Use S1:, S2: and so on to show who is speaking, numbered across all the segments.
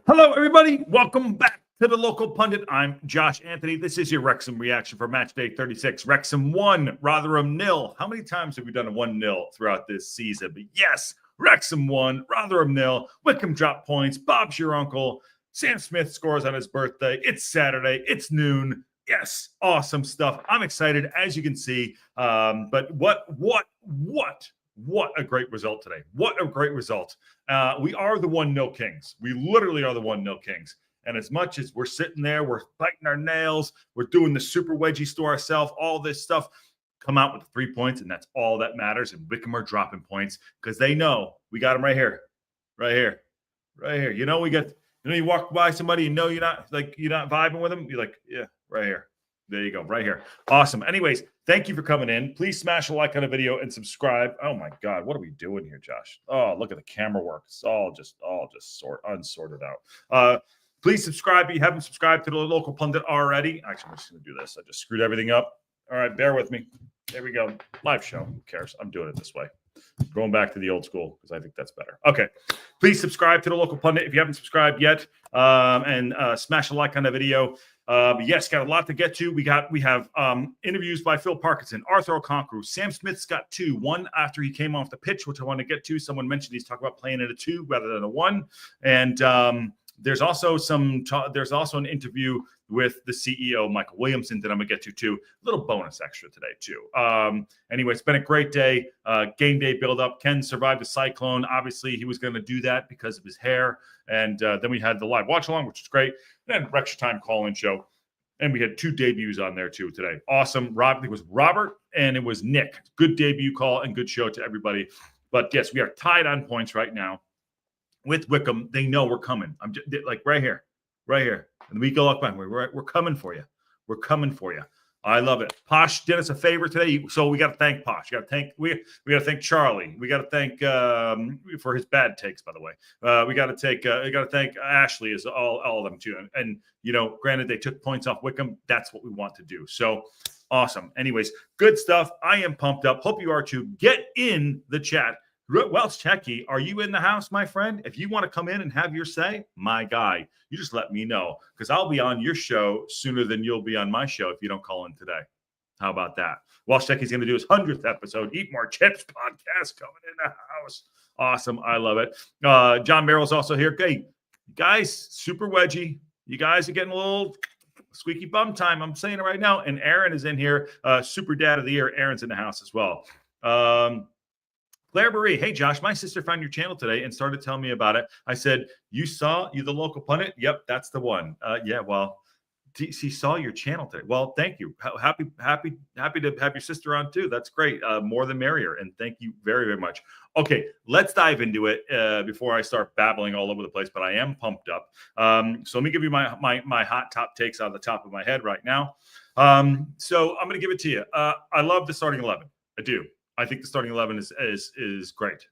S1: Hello, everybody. Welcome back to the Local Pundit. I'm Josh Anthony. This is your Wrexham reaction for match day 36. Wrexham 1, Rotherham 0. How many times have we done a 1-0 throughout this season? But yes, Wrexham 1, Rotherham 0. Wycombe dropped points. Bob's your uncle. Sam Smith scores on his birthday. It's Saturday. It's noon. Yes, awesome stuff. I'm excited, as you can see. But what a great result today. What a great result. We are the 1-0 Kings. We literally are the 1-0 Kings. And as much as we're sitting there, we're biting our nails, we're doing the super wedgie to ourselves, all this stuff, come out with 3 points, and that's all that matters. And Wycombe are dropping points because they know we got them right here, right here, right here. You walk by somebody, you're not vibing with them. You're like, yeah, right here. There you go, right here. Awesome. Anyways, thank you for coming in. Please smash a like on the video and subscribe. Oh my God, what are we doing here, Josh? Oh, look at the camera work. It's all just unsorted out. Please subscribe if you haven't subscribed to the Local Pundit already. Actually, I'm just going to do this. I just screwed everything up. All right, bear with me. There we go. Live show. Who cares? I'm doing it this way. Going back to the old school because I think that's better. Okay. Please subscribe to the Local Pundit if you haven't subscribed yet, and smash a like on the video. Yes, got a lot to get to. We have interviews by Phil Parkinson, Arthur Okonkwo. Sam Smith's got 2. One after he came off the pitch, which I want to get to. Someone mentioned he's talking about playing at a 2 rather than a 1. And there's also an interview with the CEO, Michael Williamson, that I'm going to get to too. A little bonus extra today too. Anyway, it's been a great day. Game day build-up. Ken survived the cyclone. Obviously, he was going to do that because of his hair. And then we had the live watch-along, which was great. Then Rexham Time call-in show. And we had 2 debuts on there too today. Awesome. It was Robert and it was Nick. Good debut call and good show to everybody. But yes, we are tied on points right now with Wycombe. They know we're coming. I'm just, like right here. And we go up on. We're coming for you. We're coming for you. I love it. Posh did us a favor today, so we got to thank Posh. We got to thank Charlie. We got to thank for his bad takes, by the way. We got to thank Ashley as all of them too. And granted they took points off Wycombe. That's what we want to do. So awesome. Anyways, good stuff. I am pumped up. Hope you are too. Get in the chat. Welsh Techie, are you in the house, my friend? If you want to come in and have your say, my guy, you just let me know because I'll be on your show sooner than you'll be on my show if you don't call in today. How about that? Welsh Techie's going to do his 100th episode. Eat More Chips podcast coming in the house. Awesome. I love it. John Merrill's also here. Hey, guys, super wedgie. You guys are getting a little squeaky bum time. I'm saying it right now. And Aaron is in here. Super dad of the year. Aaron's in the house as well. Claire Marie, hey Josh, my sister found your channel today and started telling me about it. I said, you the Local Pundit? Yep, that's the one. Yeah, well, she saw your channel today. Well, thank you. Happy to have your sister on too. That's great. More than merrier. And thank you very, very much. Okay, let's dive into it before I start babbling all over the place. But I am pumped up. So let me give you my hot top takes on the top of my head right now. So I'm going to give it to you. I love the starting 11. I do. I think the starting 11 is great.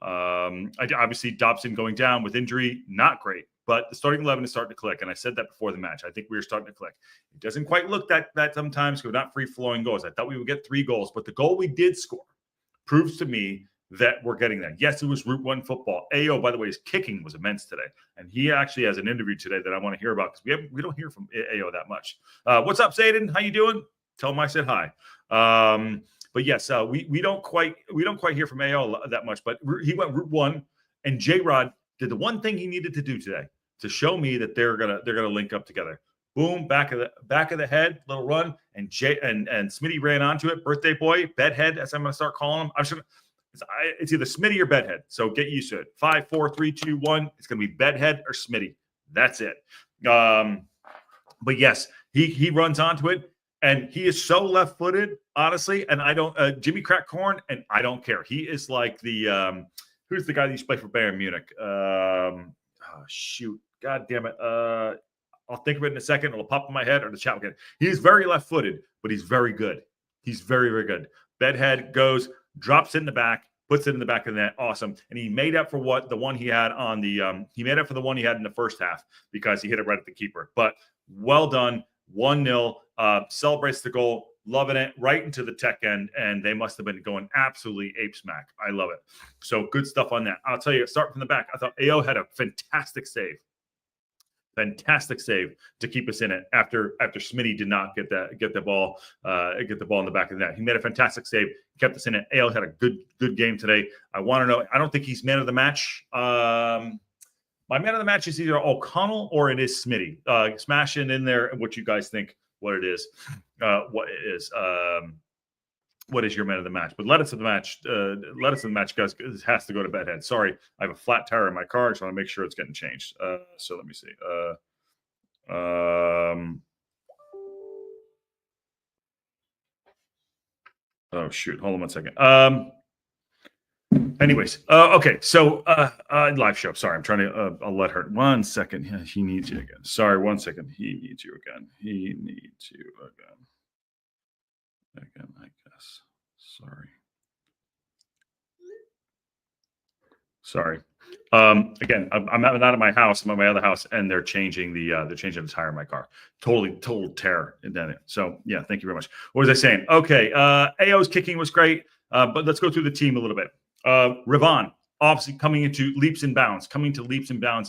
S1: Obviously, Dobson going down with injury, not great. But the starting 11 is starting to click, and I said that before the match. I think we were starting to click. It doesn't quite look that sometimes because we're not free-flowing goals. I thought we would get 3 goals, but the goal we did score proves to me that we're getting that. Yes, it was Route 1 football. AO, by the way, his kicking was immense today, and he actually has an interview today that I want to hear about because we don't hear from AO that much. What's up, Zayden? How you doing? Tell him I said hi. But yes, we don't quite hear from AO that much. But he went Route 1, and J-Rod did the one thing he needed to do today to show me that they're gonna link up together. Boom, back of the head, little run, and Smitty ran onto it. Birthday boy, bedhead, as I'm gonna start calling him. It's either Smitty or bedhead. So get used to it. 5, 4, 3, 2, 1. It's gonna be bedhead or Smitty. That's it. But yes, he runs onto it. And he is so left-footed, honestly. And I don't Jimmy Crackcorn, and I don't care. He is like the who's the guy that used to play for Bayern Munich? Shoot, God damn it! I'll think of it in a second. It'll pop in my head or the chat will get it. He's very left-footed, but he's very good. He's very, very good. Bedhead goes, drops it in the back, puts it in the back of the net. Awesome. And he made up for the one he had on the he made up for the one he had in the first half because he hit it right at the keeper. But well done. 1-0. Celebrates the goal. loving it, right into the tech end, and they must have been going absolutely ape smack. I love it. So good stuff on that. I'll tell you, start from the back. I thought AO had a fantastic save to keep us in it after Smitty did not get the ball in the back of the net. He made a fantastic save, kept us in it. AO had a good game today. I want to know. I don't think he's man of the match. My man of the match is either O'Connell or it is Smitty. Smash it in there what you guys think what it is. What is your man of the match? But let us in the match, guys. It has to go to bedhead. Sorry, I have a flat tire in my car, so I want to make sure it's getting changed. So let me see. Oh shoot! Hold on 1 second. Anyways, okay. So live show. Sorry, I'm trying to. I'll let her. 1 second. Yeah, he needs you again. Sorry, 1 second. He needs you again. Again, I guess. Sorry. Again, I'm not at my house. I'm at my other house, and they're changing the tire in my car. Total terror in that. So yeah, thank you very much. What was I saying? Okay, AO's kicking was great, but let's go through the team a little bit. Ravon obviously coming to leaps and bounds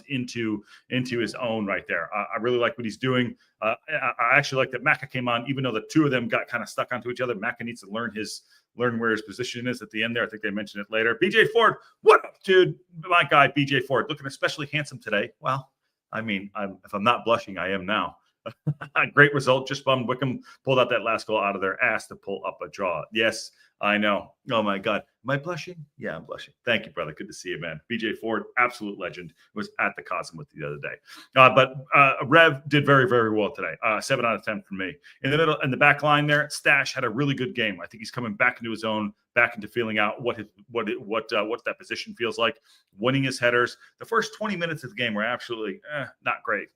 S1: into his own right there. I really like what he's doing. I actually like that Macca came on, even though the two of them got kind of stuck onto each other. Macca needs to learn where his position is at the end there. I think they mentioned it later. BJ Ford, what up, dude? My guy, BJ Ford, looking especially handsome today. Well, I mean, if I'm not blushing, I am now. Great result. Just bummed Wycombe pulled out that last goal out of their ass to pull up a draw. Yes, I know. Oh my God. Am I blushing? Yeah, I'm blushing. Thank you, brother. Good to see you, man. BJ Ford, absolute legend, was at the Cosmos the other day. But Rev did very, very well today. 7 out of 10 from me. In the middle, in the back line there, Stash had a really good game. I think he's coming back into his own, back into feeling out what that position feels like, winning his headers. The first 20 minutes of the game were absolutely not great,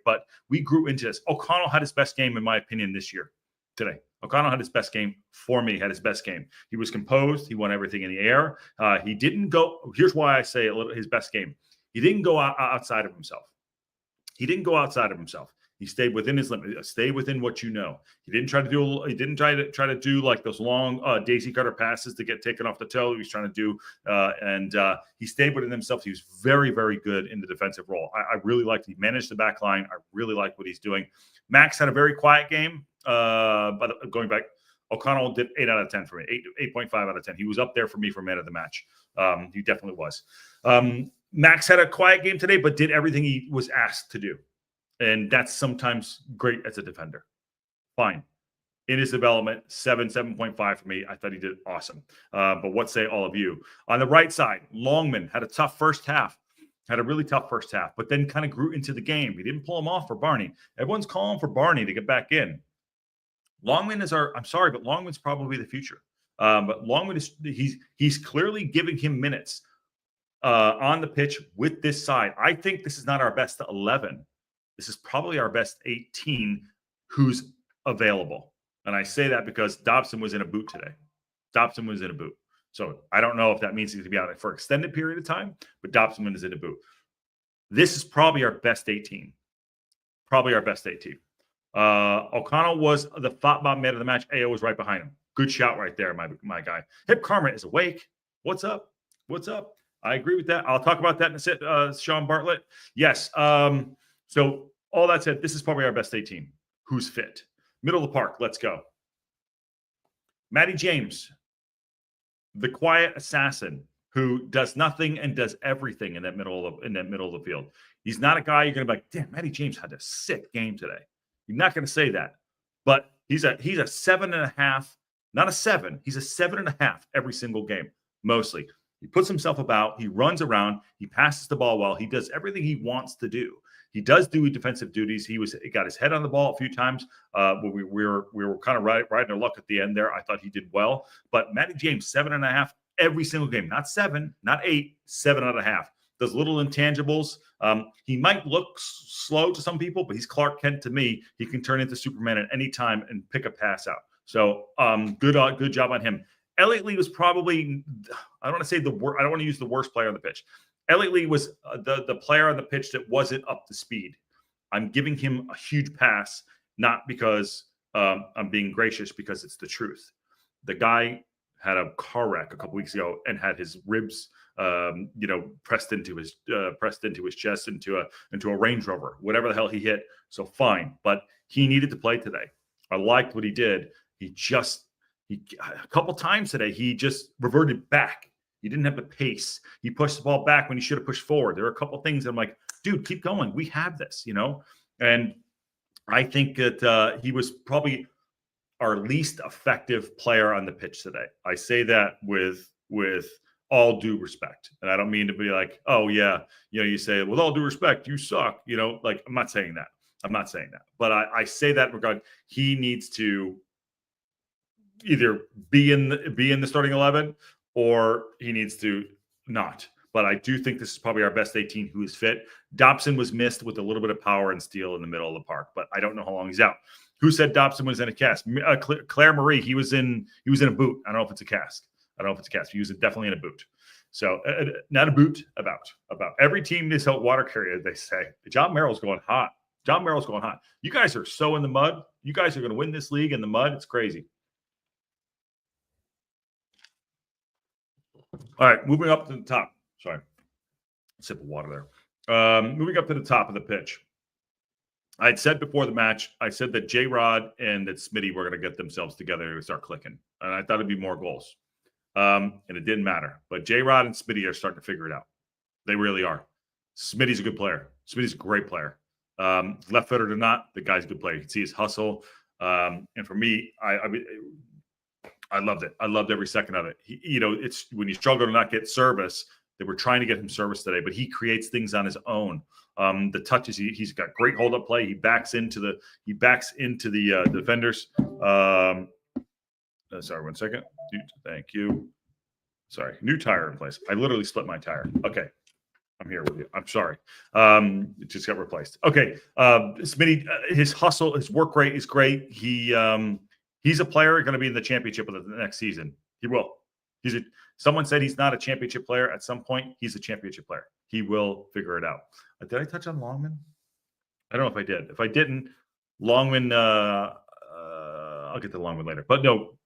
S1: but we grew into this. O'Connell had his best game, in my opinion, this year. Today, O'Connell had his best game for me. He was composed. He won everything in the air. He didn't go. Here's why I say his best game. He didn't go outside of himself. He stayed within his limit. Stay within what you know. He didn't try to do. He didn't try to do like those long daisy cutter passes to get taken off the toe. He was trying to do, and he stayed within himself. He was very, very good in the defensitive role. I really liked. He managed the back line. I really like what he's doing. Max had a very quiet game. But going back, O'Connell did 8 out of 10 for me. 8.5 out of 10. He was up there for me for man of the match. He definitely was. Max had a quiet game today, but did everything he was asked to do. And that's sometimes great as a defender. Fine. In his development, 7.5 for me. I thought he did awesome. But what say all of you? On the right side, Longman had a tough first half. Had a really tough first half, but then kind of grew into the game. We didn't pull him off for Barney. Everyone's calling for Barney to get back in. Longman is I'm sorry, but Longman's probably the future. But Longman he's clearly giving him minutes on the pitch with this side. I think this is not our best 11. This is probably our best 18 who's available. And I say that because Dobson was in a boot today. So I don't know if that means he's going to be out for an extended period of time, but Dobson is in a boot. This is probably our best 18. O'Connell was the thought bomb man of the match. AO was right behind him. Good shout right there, my guy. Hip Karma is awake. What's up? I agree with that. I'll talk about that in a sec. Sean Bartlett. Yes. So all that said, this is probably our best 18. Who's fit? Middle of the park. Let's go. Matty James, the quiet assassin who does nothing and does everything in that middle of the field. He's not a guy you're going to be like, damn, Matty James had a sick game today. You're not going to say that, but he's a 7.5, not a 7. He's a 7.5 every single game. Mostly, he puts himself about. He runs around. He passes the ball well. He does everything he wants to do. He does do defensive duties. He got his head on the ball a few times. We were kind of riding our luck at the end there. I thought he did well, but Matty James 7.5 every single game. Not 7, not 8, 7.5. Those little intangibles. He might look slow to some people, but he's Clark Kent to me. He can turn into Superman at any time and pick a pass out. So good job on him. Elliot Lee was probably, I don't want to say I don't want to use the worst player on the pitch. Elliot Lee was the player on the pitch that wasn't up to speed. I'm giving him a huge pass, not because I'm being gracious because it's the truth. The guy had a car wreck a couple weeks ago and had his ribs, pressed into his chest, into a Range Rover, whatever the hell he hit. So fine, but he needed to play today. I liked what he did. He a couple times today, he just reverted back. He didn't have the pace. He pushed the ball back when he should have pushed forward. There were a couple things I'm like, dude, keep going. We have this, And I think that he was probably our least effective player on the pitch today. I say that with all due respect. And I don't mean to be like, oh yeah, you say, with all due respect, you suck. Like, I'm not saying that. But I say that regard, he needs to either be in the starting 11 or he needs to not. But I do think this is probably our best 18 who is fit. Dobson was missed with a little bit of power and steel in the middle of the park, but I don't know how long he's out. Who said Dobson was in a cast? Claire Marie. He was in a boot. I don't know if it's a cast. He was definitely in a boot. So not a boot. About every team needs a water carrier. They say John Merrill's going hot. You guys are so in the mud. You guys are going to win this league in the mud. It's crazy. All right, moving up to the top. Sorry, sip of water there. Moving up to the top of the pitch. I'd said before the match, I said that J-Rod and that Smitty were going to get themselves together and start clicking. And I thought it'd be more goals. And it didn't matter. But J-Rod and Smitty are starting to figure it out. They really are. Smitty's a good player. Smitty's a great player. Left-footed or not, the guy's a good player. You can see his hustle. And for me, I loved it. I loved every second of it. It's when you struggle to not get service, they were trying to get him service today, but he creates things on his own. The touches, he's got great hold-up play. He backs into the defenders. Sorry, 1 second. Thank you. Sorry, new tire in place. I literally split my tire. Okay, I'm here with you. I'm sorry. It just got replaced. Okay, Smitty, his hustle, his work rate is great. He's a player going to be in the championship of the next season. He will. Someone said he's not a championship player. At some point, he's a championship player. He will figure it out. Did I touch on Longman? I don't know if I did. If I didn't, Longman, I'll get to Longman later. But no,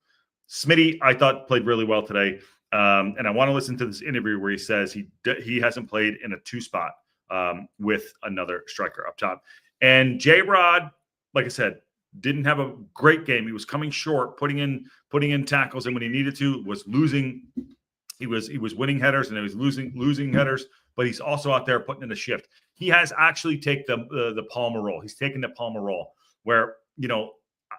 S1: Smitty, I thought played really well today. And I want to listen to this interview where he says he hasn't played in a two spot with another striker up top. And J-Rod, like I said, didn't have a great game. He was coming short, putting in tackles, and when he needed to, was losing. He was winning headers and he was losing headers, but he's also out there putting in the shift. He has actually taken the Palmer role. He's taken the Palmer role where,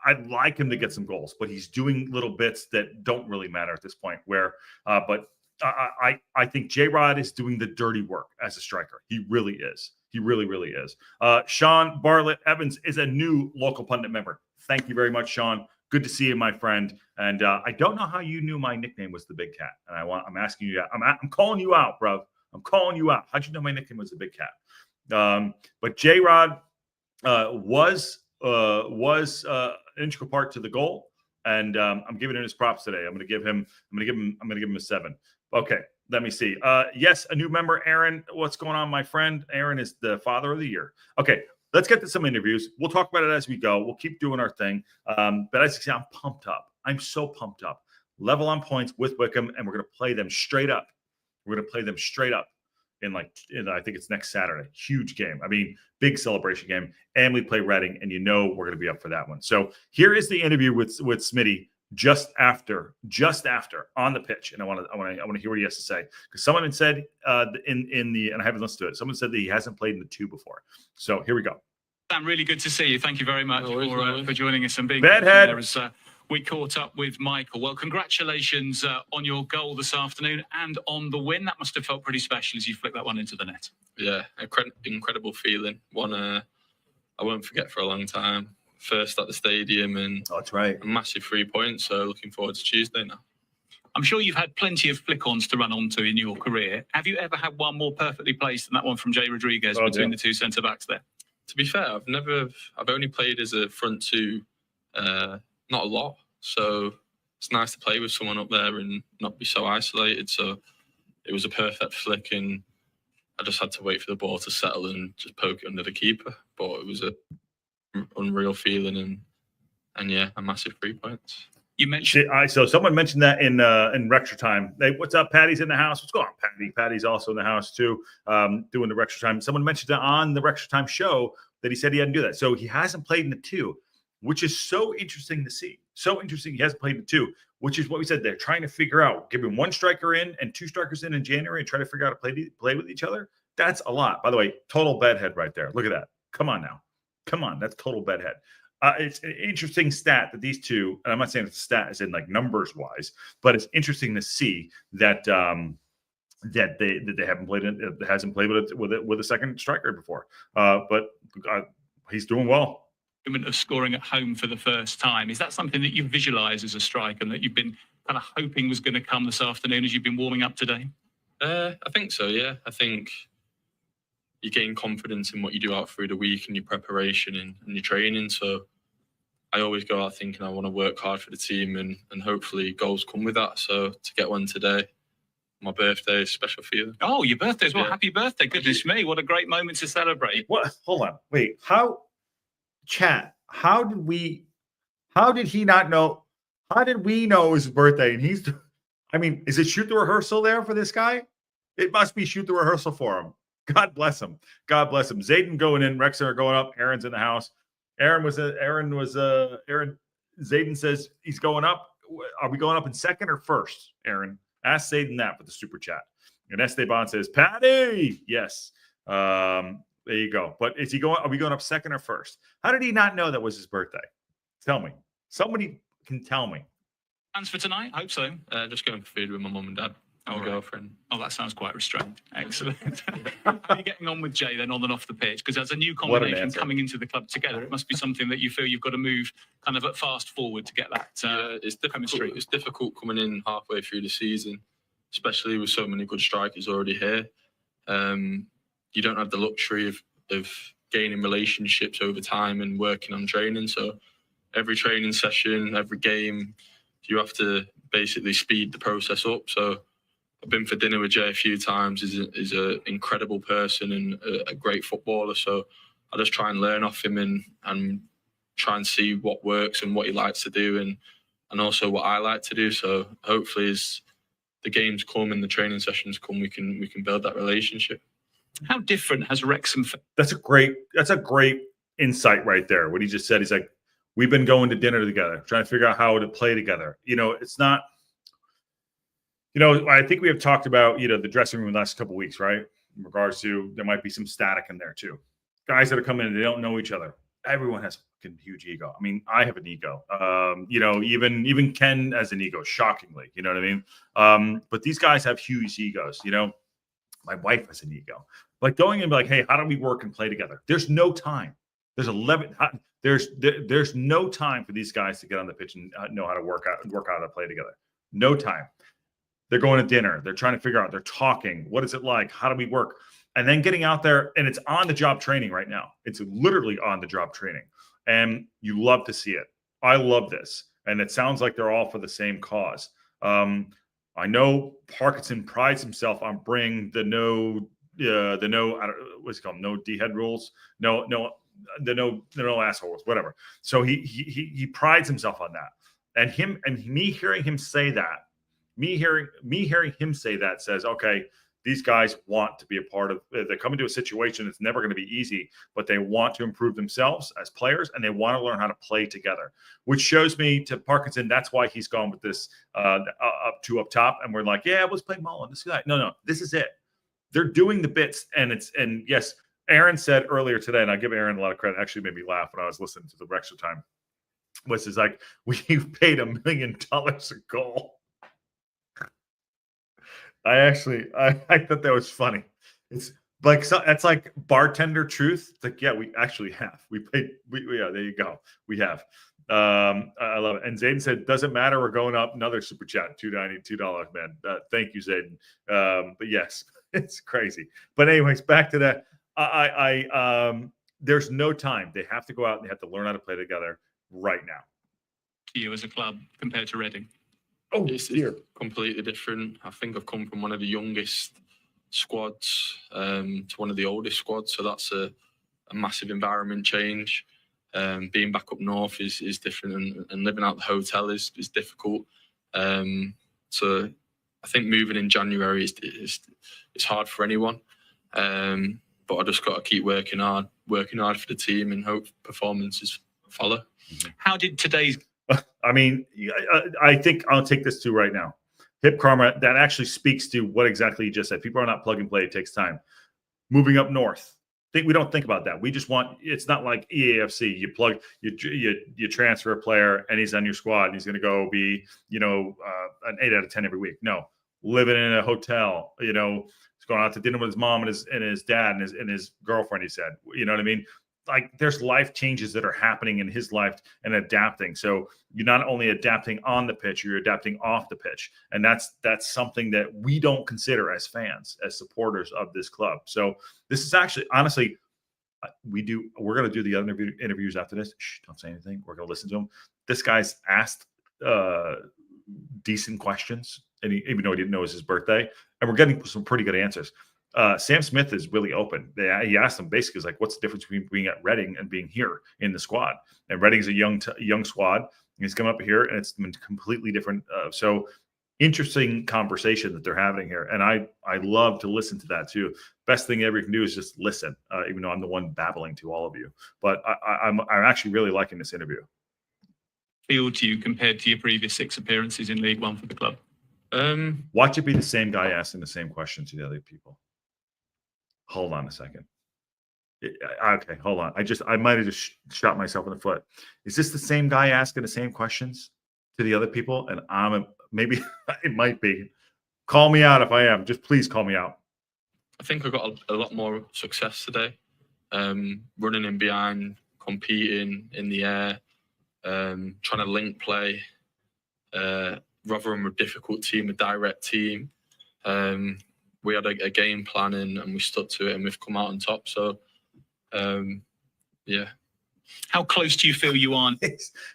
S1: I'd like him to get some goals, but he's doing little bits that don't really matter at this point. But I think J-Rod is doing the dirty work as a striker. He really is. He really, really is. Sean Bartlett Evans is a new local pundit member. Thank you very much, Sean. Good to see you, my friend. And I don't know how you knew my nickname was the Big Cat. And I'm asking you. I'm calling you out, bro. I'm calling you out. How'd you know my nickname was the Big Cat? But J-Rod was an integral part to the goal, and I'm giving him his props today. I'm going to give him a 7. Okay, let me see. Yes, a new member, Aaron. What's going on, my friend? Aaron is the father of the year. Okay, let's get to some interviews. We'll talk about it as we go. We'll keep doing our thing. But as you see, I'm pumped up. I'm so pumped up. Level on points with Wycombe, and we're going to play them straight up. We're going to play them straight up in I think it's next Saturday. Huge game. I mean, big celebration game. And we play Reading, and we're going to be up for that one. So here is the interview with Smitty just after on the pitch, and I want to hear what he has to say, because someone had said and I haven't listened to it. Someone said that he hasn't played in the 2 before. So here we go.
S2: Sam, really good to see you. Thank you very much for joining us and being
S1: Bedhead.
S2: there as we caught up with Michael. Well, congratulations on your goal this afternoon and on the win. That must have felt pretty special as you flicked that one into the net.
S3: Yeah, incredible feeling. One I won't forget for a long time. First at the stadium, and
S1: that's right.
S3: A massive 3 points. So looking forward to Tuesday now.
S2: I'm sure you've had plenty of flick-ons to run onto in your career. Have you ever had one more perfectly placed than that one from Jay Rodriguez between the 2 centre-backs there?
S3: To be fair, I've only played as a front 2, not a lot. So it's nice to play with someone up there and not be so isolated. So it was a perfect flick, and I just had to wait for the ball to settle and just poke it under the keeper. But it was a unreal feeling, and and yeah, a massive 3 points.
S2: You mentioned
S1: So someone mentioned that in Rextra time. Hey, what's up? Patty's in the house. What's going on, Patty? Patty's also in the house too, doing the Rextra time. Someone mentioned it on the Rextra time show that he said he hadn't do that. So he hasn't played in the 2, which is so interesting to see. So interesting. He hasn't played in the 2, which is what we said. They're trying to figure out, giving 1 striker in and 2 strikers in January and try to figure out how to play with each other. That's a lot. By the way, total bedhead right there. Look at that. Come on now. Come on. That's total bedhead. It's an interesting stat that these two, and I'm not saying it's a stat as in like numbers wise, but it's interesting to see that that they haven't played hasn't played with a second striker before. But he's doing well.
S2: Of scoring at home for the first time. Is that something that you visualize as a striker and that you've been kind of hoping was going to come this afternoon as you've been warming up today?
S3: I think so, yeah. I think you gain confidence in what you do out through the week and your preparation and your training. So I always go out thinking I want to work hard for the team and hopefully goals come with that. So to get one today, my birthday is special for you.
S2: Oh, your birthday as well. Yeah. Happy birthday. Goodness me. What a great moment to celebrate.
S1: What? Hold on. Wait. How did he not know? How did we know it was his birthday? And is it shoot the rehearsal there for this guy? It must be shoot the rehearsal for him. God bless him. God bless him. Zayden going in, Wrexham are going up. Aaron's in the house. Aaron. Zayden says he's going up. Are we going up in second or first, Aaron? Ask Zayden that for the super chat. And Esteban says, Patty. Yes. There you go. But are we going up second or first? How did he not know that was his birthday? Tell me. Somebody can tell me.
S2: Plans for tonight? I hope so.
S3: Just going for food with my mum and dad. Our girlfriend.
S2: Oh, that sounds quite restrained. Excellent. How are you getting on with Jay then on and off the pitch? Because as a new combination coming into the club together, it must be something that you feel you've got to move kind of at fast forward to get that
S3: it's chemistry. It's difficult coming in halfway through the season, especially with so many good strikers already here. You don't have the luxury of gaining relationships over time and working on training. So every training session, every game, you have to basically speed the process up. So I've been for dinner with Jay a few times. He's an incredible person and a great footballer. So I just try and learn off him and try and see what works and what he likes to do and also what I like to do. So hopefully as the games come and the training sessions come, we can build that relationship.
S2: How different has Wrexham?
S1: That's a great insight right there. What he just said, he's like, we've been going to dinner together, trying to figure out how to play together. It's not. I think we have talked about, the dressing room the last couple of weeks, right? In regards to there might be some static in there too. Guys that are coming in, they don't know each other. Everyone has a fucking huge ego. I mean, I have an ego. Even Ken has an ego, shockingly. You know what I mean? But these guys have huge egos. My wife has an ego. Like going in and be like, hey, how do we work and play together? There's no time. There's no time for these guys to get on the pitch and know how to work out how to play together. No time. They're going to dinner. They're trying to figure out. They're talking. What is it like? How do we work? And then getting out there, and it's on-the-job training right now. It's literally on-the-job training, and you love to see it. I love this, and it sounds like they're all for the same cause. I know Parkinson prides himself on bringing no D-head rules, no assholes, whatever. So he prides himself on that, and me hearing him say that. Me hearing him say that says, okay, these guys want to be a part of. They're coming to a situation that's never going to be easy, but they want to improve themselves as players, and they want to learn how to play together. Which shows me to Parkinson, that's why he's gone with this up top, and we're like, yeah, let's play Mullen. This guy, no, this is it. They're doing the bits, and yes, Aaron said earlier today, and I give Aaron a lot of credit. Actually, made me laugh when I was listening to the Rexham time. Was is like we've paid $1 million a goal. I thought that was funny. It's like that's like bartender truth. It's like, yeah, we actually have. We paid. Yeah, there you go. We have. I love it. And Zayden said, "Doesn't matter. We're going up." Another super chat, $2.92, man. Thank you, Zayden. But yes, it's crazy. But anyways, back to that. There's no time. They have to go out and they have to learn how to play together right now.
S2: You as a club compared to Reading.
S1: Oh,
S3: it's completely different. I think I've come from one of the youngest squads to one of the oldest squads, so that's a massive environment change. Being back up north is different, and living out the hotel is difficult. So I think moving in January is hard for anyone. But I just got to keep working hard for the team, and hope performances follow.
S2: How did today's?
S1: I mean, I think I'll take this too right now. Hip karma, that actually speaks to what exactly you just said. People are not plug and play. It takes time. Moving up north, we don't think about that. We just want, it's not like EAFC. You plug, you transfer a player and he's on your squad and he's going to go be, an 8 out of 10 every week. No, living in a hotel, he's going out to dinner with his mom and his dad and his girlfriend, he said, you know what I mean? Like, there's life changes that are happening in his life and adapting. So you're not only adapting on the pitch, you're adapting off the pitch. And that's something that we don't consider as fans, as supporters of this club. So this is actually, honestly, we're going to do the other interviews after this. Shh, don't say anything. We're going to listen to him. This guy's asked decent questions, and even though he didn't know it was his birthday, and we're getting some pretty good answers. Sam Smith is really open. He asked him basically, like, what's the difference between being at Reading and being here in the squad? And Reading's a young squad. He's come up here, and it's been completely different. So interesting conversation that they're having here, and I love to listen to that too. Best thing ever you can do is just listen, even though I'm the one babbling to all of you. But I'm actually really liking this interview.
S2: Feel to you compared to your previous 6 appearances in League One for the club?
S1: Watch it be the same guy asking the same questions to the other people. Hold on a second. Okay, hold on. I might have just shot myself in the foot. Is this the same guy asking the same questions to the other people? And maybe it might be. Call me out if I am. Just please call me out.
S3: I think I got a lot more success today. Running in behind, competing in the air, trying to link play. Rotherham were a difficult team, a direct team. We had a game plan and we stuck to it, and we've come out on top. So, yeah.
S2: How close do you feel you are?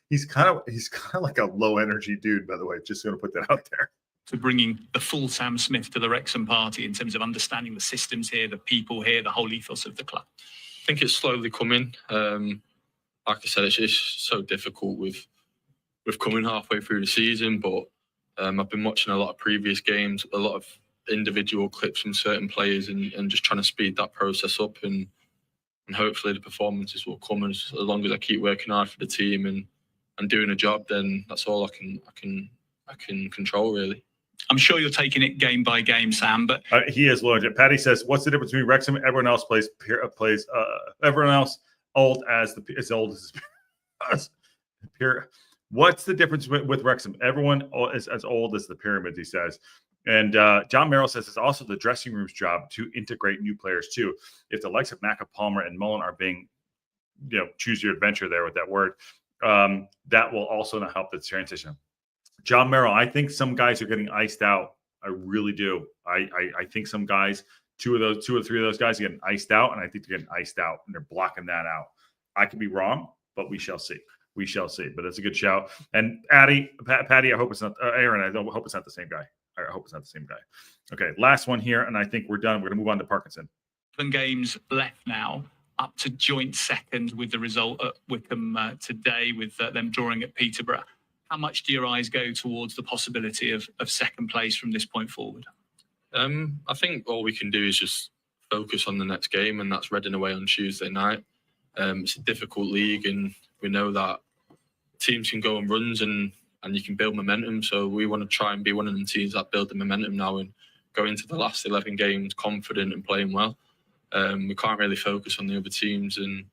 S1: He's kind of like a low energy dude, by the way. Just going to put that out there.
S2: To bringing the full Sam Smith to the Wrexham party in terms of understanding the systems here, the people here, the whole ethos of the club.
S3: I think it's slowly coming. Like I said, it's just so difficult with coming halfway through the season, but I've been watching a lot of previous games, a lot of individual clips from certain players, and just trying to speed that process up, and hopefully the performances will come as long as I keep working hard for the team and doing a job. Then that's all I can control, really.
S2: I'm sure you're taking it game by game, Sam, but
S1: he is loyal. Patty says, "What's the difference between Wrexham? Everyone else plays everyone else old as peer. What's the difference with Wrexham? Everyone is as old as the pyramids," he says. And John Merrill says it's also the dressing room's job to integrate new players too. If the likes of Macca, Palmer, and Mullen are being, choose your adventure there with that word, that will also not help the transition. John Merrill, I think some guys are getting iced out. I really do. I think some guys, 2 or 3 of those guys are getting iced out, and I think they're getting iced out, and they're blocking that out. I could be wrong, but we shall see. We shall see. But it's a good shout. And Patty, I hope it's not Aaron. I hope it's not the same guy. I hope it's not the same guy. Okay, last one here, and I think we're done. We're going to move on to Parkinson.
S2: 7 games left now, up to joint second with the result at Wycombe today, with them drawing at Peterborough. How much do your eyes go towards the possibility of second place from this point forward?
S3: I think all we can do is just focus on the next game, and that's Reading away on Tuesday night. It's a difficult league, and we know that teams can go on runs and you can build momentum. So we want to try and be one of the teams that build the momentum now and go into the last 11 games confident and playing well. We can't really focus on the other teams, and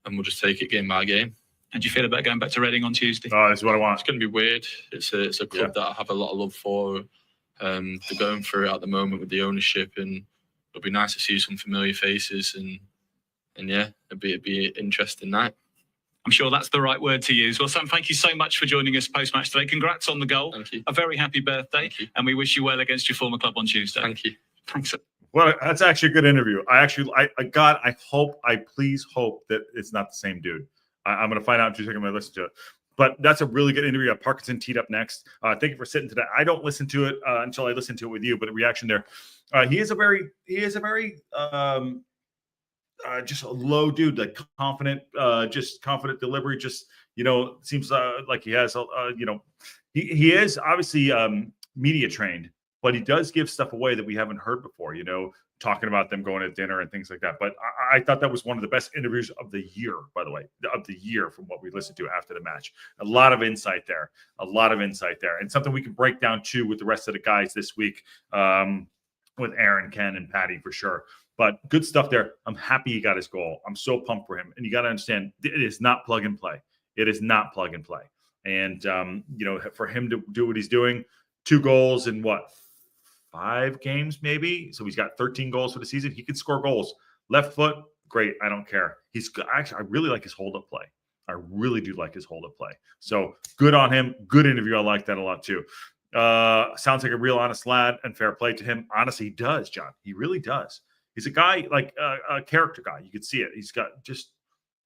S3: we'll just take it game by game.
S2: How do you feel about going back to Reading on Tuesday?
S1: Oh, that's what I want.
S3: It's going to be weird. It's a club that I have a lot of love for. They're going through it at the moment with the ownership, and it'll be nice to see some familiar faces, and yeah, it'd be an interesting night.
S2: I'm sure that's the right word to use. Well, Sam, thank you so much for joining us post-match today. Congrats on the goal.
S3: Thank you.
S2: A very happy birthday.
S3: Thank you.
S2: And we wish you well against your former club on Tuesday.
S3: Thank you.
S2: Thanks.
S1: Well, that's actually a good interview. I please hope that it's not the same dude. I'm going to find out in 2 seconds when I listen to it. But that's a really good interview. Parkinson teed up next. Thank you for sitting today. I don't listen to it until I listen to it with you, but a reaction there. He is a very just a low dude, like confident, just confident delivery. Just, seems like he has, he is obviously media trained, but he does give stuff away that we haven't heard before, talking about them going to dinner and things like that. But I thought that was one of the best interviews of the year, by the way, from what we listened to after the match. A lot of insight there, and something we can break down too with the rest of the guys this week, with Aaron, Ken, and Patty for sure. But good stuff there. I'm happy he got his goal. I'm so pumped for him. And you got to understand, it is not plug and play. It is not plug and play. And, for him to do what he's doing, 2 goals in 5 games maybe? So he's got 13 goals for the season. He can score goals. Left foot, great. I don't care. I really like his hold-up play. I really do like his hold-up play. So good on him. Good interview. I like that a lot too. Sounds like a real honest lad, and fair play to him. Honestly, he does, John. He really does. He's a guy, like a character guy. You can see it. He's got just,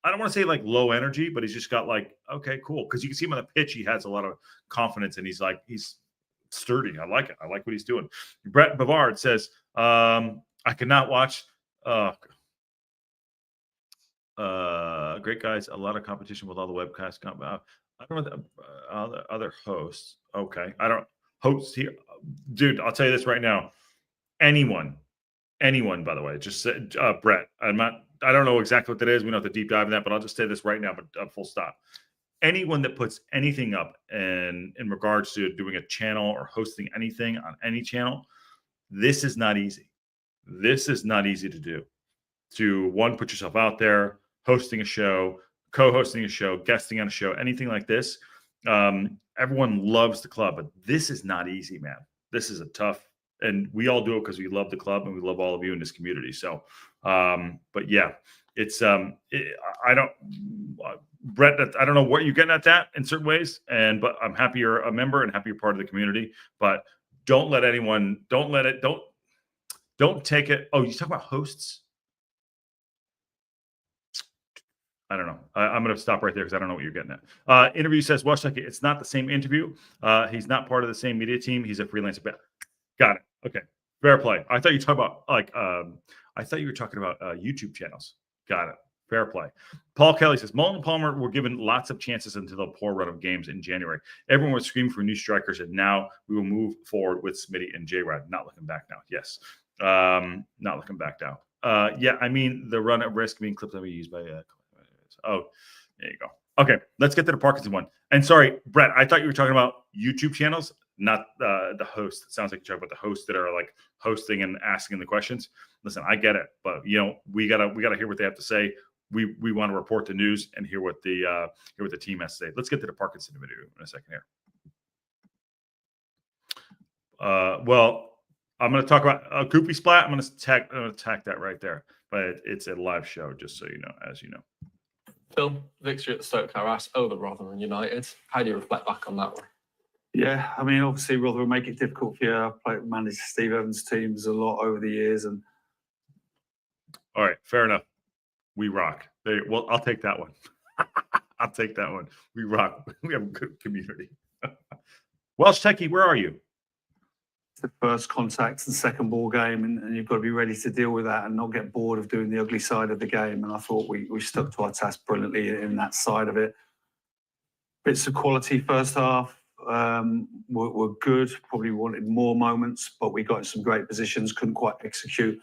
S1: I don't want to say like low energy, but he's just got like, okay, cool. Because you can see him on the pitch. He has a lot of confidence, and he's sturdy. I like it. I like what he's doing. Brett Bavard says, I cannot watch. Great guys. A lot of competition with all the webcasts. I don't know the other hosts. Okay. I don't hosts here. Dude, I'll tell you this right now. Anyone, by the way, just said, Brett, I don't know exactly what that is. We don't have to deep dive in that, but I'll just say this right now, but full stop. Anyone that puts anything up in regards to doing a channel or hosting anything on any channel, this is not easy. This is not easy to do. To one, put yourself out there, hosting a show, co-hosting a show, guesting on a show, anything like this. Everyone loves the club, but this is not easy, man. This is a tough, and we all do it because we love the club and we love all of you in this community. So, but yeah, it's, Brett, I don't know what you're getting at that in certain ways. But I'm happy you're a member and happy you're part of the community, but don't take it. Oh, you talk about hosts. I don't know. I'm going to stop right there because I don't know what you're getting at. Interview says, it's not the same interview. He's not part of the same media team. He's a freelancer. Got it. Okay. Fair play. I thought you were talking about YouTube channels. Got it. Fair play. Paul Kelly says, Mullen and Palmer were given lots of chances until the poor run of games in January. Everyone was screaming for new strikers, and now we will move forward with Smitty and J-Rod. Not looking back now. Yes. Not looking back now. Yeah, I mean, the run at risk being clipped that we used by oh, there you go. Okay, let's get to the Parkinson one. And sorry, Brett, I thought you were talking about YouTube channels, not the host. It sounds like you're talking about the hosts that are like hosting and asking the questions. Listen, I get it, but we gotta hear what they have to say. We want to report the news and hear what the team has to say. Let's get to the Parkinson video in a second here. Well, I'm going to talk about a Goopy Splat. I'm going to attack that right there, but it's a live show, just so you know, as you know.
S4: Phil, victory at the STōK Cae Ras over Rotherham United. How do you reflect back on that one?
S5: Yeah, I mean, obviously Rotherham make it difficult for you. I've managed Steve Evans' teams a lot over the years, and
S1: all right, fair enough. We rock. Well, I'll take that one. I'll take that one. We rock. We have a good community. Welsh Techie, where are you?
S5: the first contact and second ball game, and you've got to be ready to deal with that and not get bored of doing the ugly side of the game. And I thought we stuck to our task brilliantly in that side of it. Bits of quality first half were good. Probably wanted more moments, but we got in some great positions. Couldn't quite execute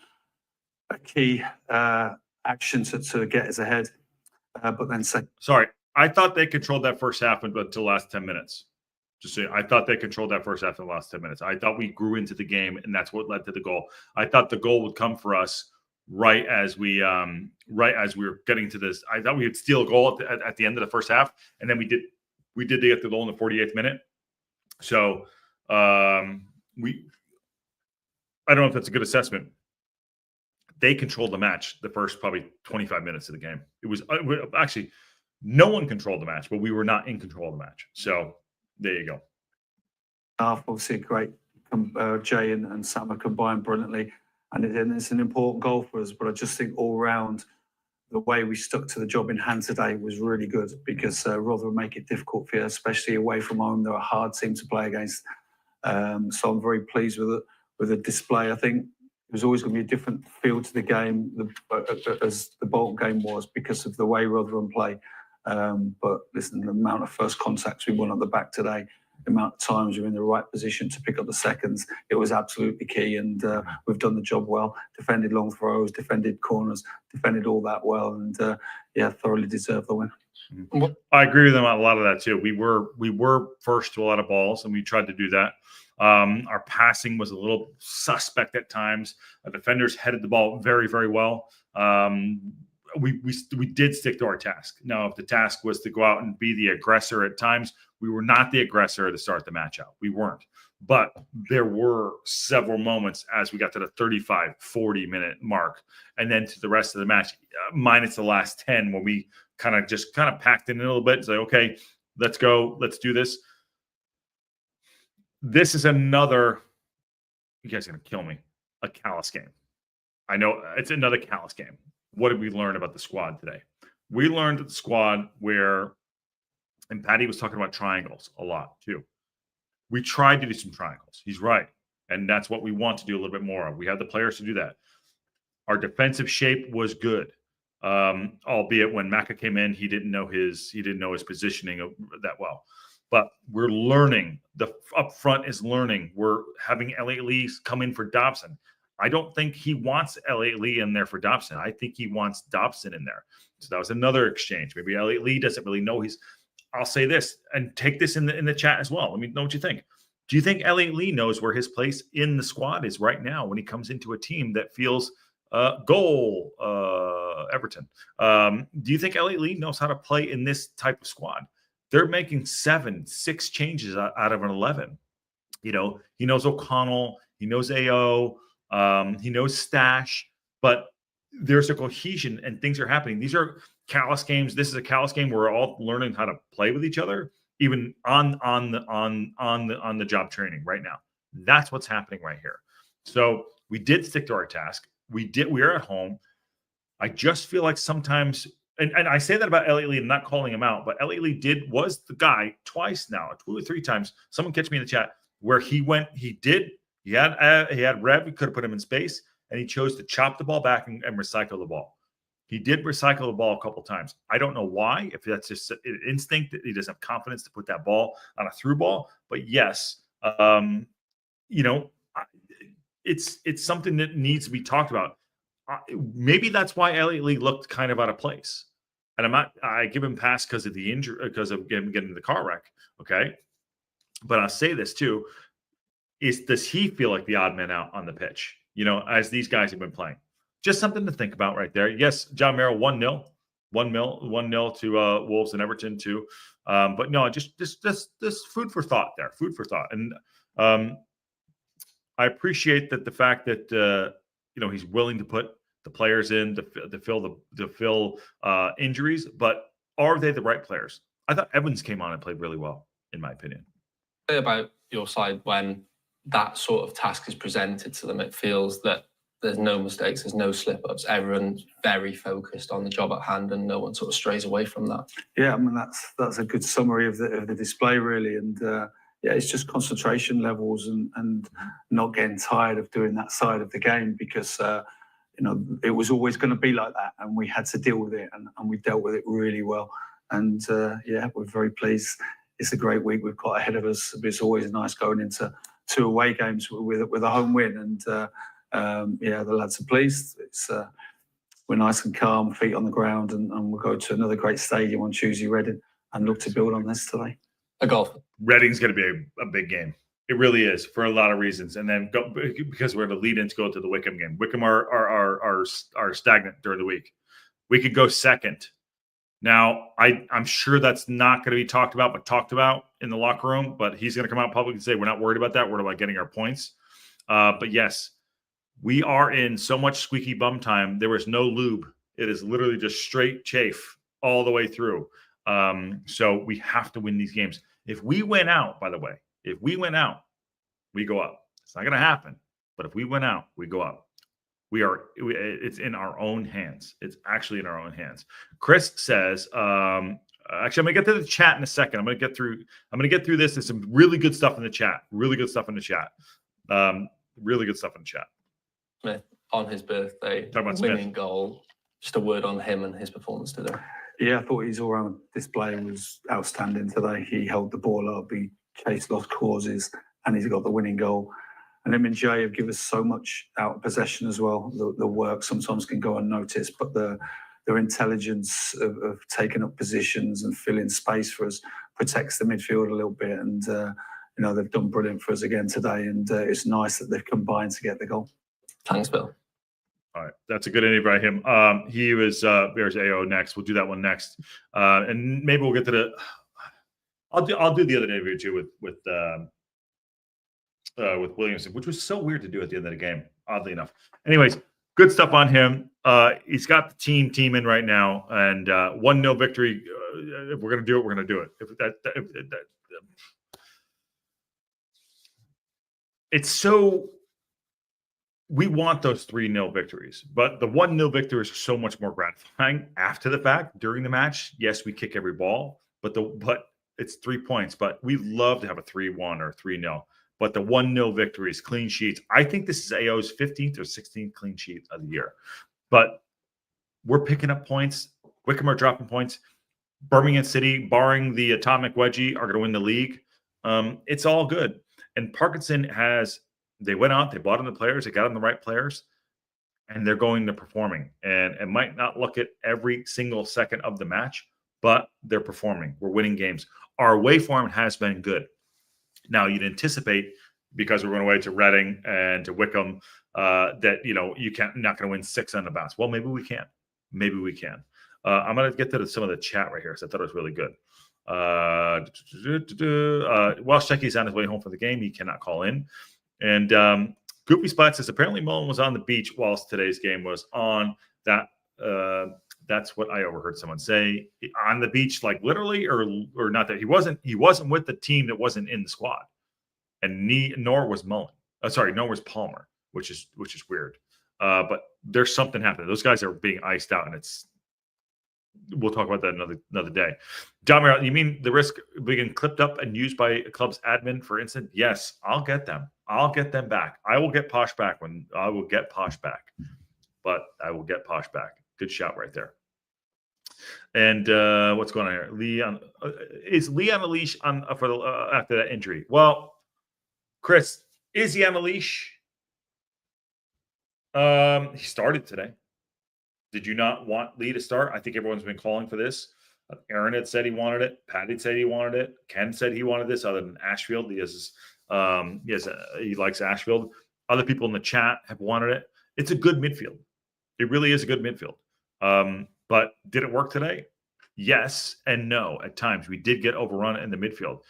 S5: a key action to get us ahead. But then
S1: sorry, I thought they controlled that first half until the last 10 minutes. Just say, I thought they controlled that first half in the last 10 minutes. I thought we grew into the game, and that's what led to the goal. I thought the goal would come for us right as we were getting to this. I thought we would steal a goal at the end of the first half, and then we did get the goal in the 48th minute. So I don't know if that's a good assessment. They controlled the match the first probably 25 minutes of the game. It was actually no one controlled the match, but we were not in control of the match. So there you go.
S5: Obviously, great. Jay and Sam are combined brilliantly, and it's an important goal for us. But I just think all round, the way we stuck to the job in hand today was really good, because Rotherham make it difficult for you, especially away from home. They're a hard team to play against. So I'm very pleased with the display. I think was always going to be a different feel to the game as the Bolton game was because of the way Rotherham play. But listen, the amount of first contacts we won at the back today, the amount of times we're in the right position to pick up the seconds, it was absolutely key. And we've done the job well, defended long throws, defended corners, defended all that well, and thoroughly deserved the win.
S1: I agree with them on a lot of that too. We were first to a lot of balls, and we tried to do that. Our passing was a little suspect at times. Our defenders headed the ball very, very well. We did stick to our task. Now, if the task was to go out and be the aggressor at times, we were not the aggressor to start the match out. We weren't. But there were several moments as we got to the 35, 40-minute mark, and then to the rest of the match, minus the last 10, when we kind of packed in a little bit and say, okay, let's go, let's do this. This is another, you guys are going to kill me, a callous game. I know it's another callous game. What did we learn about the squad today? We learned that the squad and Patty was talking about triangles a lot too. We tried to do some triangles. He's right. And that's what we want to do a little bit more of. We have the players to do that. Our defensive shape was good. Albeit when Maka came in, he didn't know his positioning that well. But we're learning. The up front is learning. We're having Elliot Lee come in for Dobson. I don't think he wants Elliot Lee in there for Dobson. I think he wants Dobson in there. So that was another exchange. Maybe Elliot Lee doesn't really know I'll say this and take this in the chat as well. Let me know what you think. Do you think Elliot Lee knows where his place in the squad is right now when he comes into a team that feels goal Everton? Do you think Elliot Lee knows how to play in this type of squad? They're making 6 changes out of an 11. You know, he knows O'Connell, he knows AO, he knows Stash, but there's a cohesion and things are happening. These are callous games. This is a callous game where we're all learning how to play with each other, even on the job training right now. That's what's happening right here. So we did stick to our task. We are at home. I just feel like sometimes, and I say that about Elliot Lee, I'm not calling him out, but Elliot Lee was the guy twice now, 2 or 3 times. Someone catch me in the chat where he had Rev, he could have put him in space, and he chose to chop the ball back and recycle the ball. He did recycle the ball a couple times. I don't know why, if that's just an instinct that he doesn't have confidence to put that ball on a through ball. But yes, it's something that needs to be talked about. Maybe that's why Elliot Lee looked kind of out of place. And I give him pass because of the injury, because of him getting in the car wreck. Okay. But I'll say this too, does he feel like the odd man out on the pitch, as these guys have been playing? Just something to think about right there. Yes, John Merrill, 1-0. 1-0 to Wolves and Everton too. But no, just food for thought there. Food for thought. And I appreciate that the fact that he's willing to put the players in to fill injuries, but are they the right players? I thought Evans came on and played really well, in my opinion.
S4: About your side, when that sort of task is presented to them, it feels that there's no mistakes, there's no slip-ups. Everyone's very focused on the job at hand, and no one sort of strays away from that.
S5: Yeah, I mean that's a good summary of the display, really, and it's just concentration levels and not getting tired of doing that side of the game, because it was always going to be like that, and we had to deal with it, and we dealt with it really well. And we're very pleased. It's a great week we've got ahead of us. It's always nice going into 2 away games with a home win, and the lads are pleased. We're nice and calm, feet on the ground, and we'll go to another great stadium on Tuesday, Reading, and look to build on this today.
S4: A golf.
S1: Reading's going to be a big game. It really is, for a lot of reasons, and then because we're going to lead in to go to the Wycombe game. Wycombe are stagnant during the week. We could go second. Now, I'm sure that's not going to be talked about in the locker room, but he's going to come out publicly and say, we're not worried about that. We're worried about getting our points. But yes, we are in so much squeaky bum time. There is no lube. It is literally just straight chafe all the way through. So we have to win these games. If we win out, by the way, we go up. It's not going to happen. But if we win out, we go up. It's in our own hands. It's actually in our own hands. Chris says, actually, I'm going to get to the chat in a second. I'm going to get through this. There's some really good stuff in the chat.
S4: Smith on his birthday,
S1: Talk about
S4: winning
S1: Smith.
S4: goal. Just a word on him and his performance today.
S5: Yeah, I thought his all-round display was outstanding today. He held the ball up, he chased lost causes, and he's got the winning goal. And him and Jay have given us so much out of possession as well. The work sometimes can go unnoticed, but their intelligence of taking up positions and filling space for us protects the midfield a little bit. And, they've done brilliant for us again today. And it's nice that they've combined to get the goal.
S4: Thanks, Bill.
S1: All right, that's a good interview by him. He was there's AO next. We'll do that one next, and maybe we'll get to the. I'll do the other interview too with Williamson, which was so weird to do at the end of the game. Oddly enough. Anyways, good stuff on him. He's got the team in right now, and 1-0 victory. If we're gonna do it, we're gonna do it. It's so. We want those 3-0 victories, but the 1-0 victories are so much more gratifying after the fact. During the match, yes, we kick every ball, but it's 3 points. But we love to have a 3-1 or 3-0. But the 1-0 victories, clean sheets. I think this is AO's 15th or 16th clean sheet of the year. But we're picking up points. Wycombe are dropping points. Birmingham City, barring the atomic wedgie, are going to win the league. It's all good. And Parkinson they went out, they bought in the players, they got in the right players, and they're going to performing. And it might not look at every single second of the match, but they're performing. We're winning games. Our away form has been good. Now, you'd anticipate, because we're going away to Reading and to Wycombe, that, not going to win 6 on the bounce. Well, maybe we can. Maybe we can. I'm going to get to some of the chat right here, because I thought it was really good. Welsh Checkie's on his way home from the game. He cannot call in. And Goopy Splat says, apparently Mullen was on the beach whilst today's game was on. That's what I overheard someone say. On the beach, like literally, or not that he wasn't with the team that wasn't in the squad. And nor was Mullen. Nor was Palmer, which is weird. But there's something happening. Those guys are being iced out, and we'll talk about that another day. John Merrill, you mean the risk of being clipped up and used by a club's admin, for instance? Yes, I'll get them. I'll get them back. I will get Posh back I will get Posh back. But I will get Posh back. Good shout right there. And what's going on here? Is Lee on a leash after that injury? Well, Chris, is he on a leash? He started today. Did you not want Lee to start? I think everyone's been calling for this. Aaron had said he wanted it. Patty said he wanted it. Ken said he wanted this. Other than Ashfield, he likes Ashfield. Other people in the chat have wanted it. It's a good midfield. It really is a good midfield. But did it work today? Yes and no. At times we did get overrun in the midfield,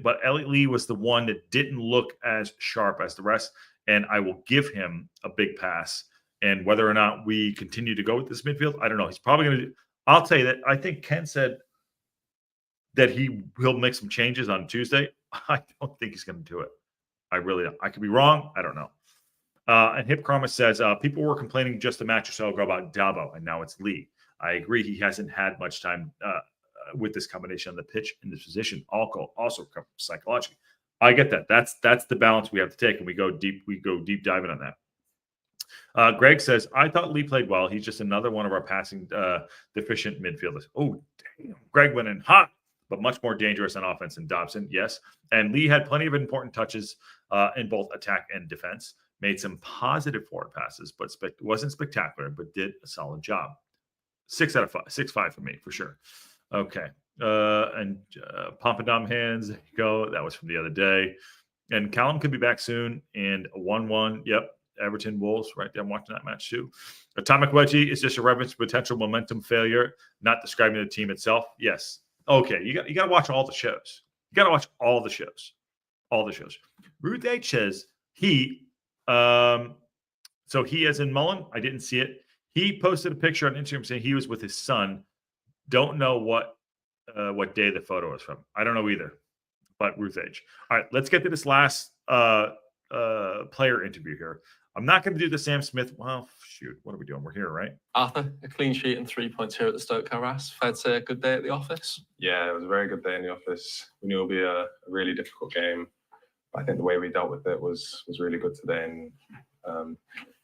S1: but Elliot Lee was the one that didn't look as sharp as the rest. And I will give him a big pass. And whether or not we continue to go with this midfield, I don't know. He's probably going to. I'll tell you that I think Ken said that he'll make some changes on Tuesday. I don't think he's going to do it. I really don't. I could be wrong. I don't know. And Hip Karma says people were complaining just a match or so ago about Dabo, and now it's Lee. I agree. He hasn't had much time with this combination on the pitch in this position. Also psychologically, I get that. That's the balance we have to take, and we go deep diving on that. Greg says, I thought Lee played well. He's just another one of our passing deficient midfielders. Oh, damn. Greg went in hot, but much more dangerous on offense than Dobson. Yes. And Lee had plenty of important touches in both attack and defense. Made some positive forward passes, but wasn't spectacular, but did a solid job. 6 out of 5. 6-5 for me, for sure. Okay. And Pompadom hands. There you go. That was from the other day. And Callum could be back soon. And 1-1. Yep. Everton Wolves, right there. I'm watching that match too. Atomic Wedgie is just a reference to potential momentum failure, not describing the team itself. Yes. Okay. You got to watch all the shows. You got to watch all the shows. All the shows. Ruth H says so he as in Mullen, I didn't see it. He posted a picture on Instagram saying he was with his son. Don't know what day the photo was from. I don't know either. But Ruth H. All right, let's get to this last player interview here. I'm not going to do the Sam Smith. Well, shoot, what are we doing? We're here, right?
S4: Arthur, a clean sheet and 3 points here at the STōK Cae Ras. Fair to say a good day at the office?
S6: Yeah, it was a very good day in the office. We knew it would be a really difficult game. I think the way we dealt with it was really good today. And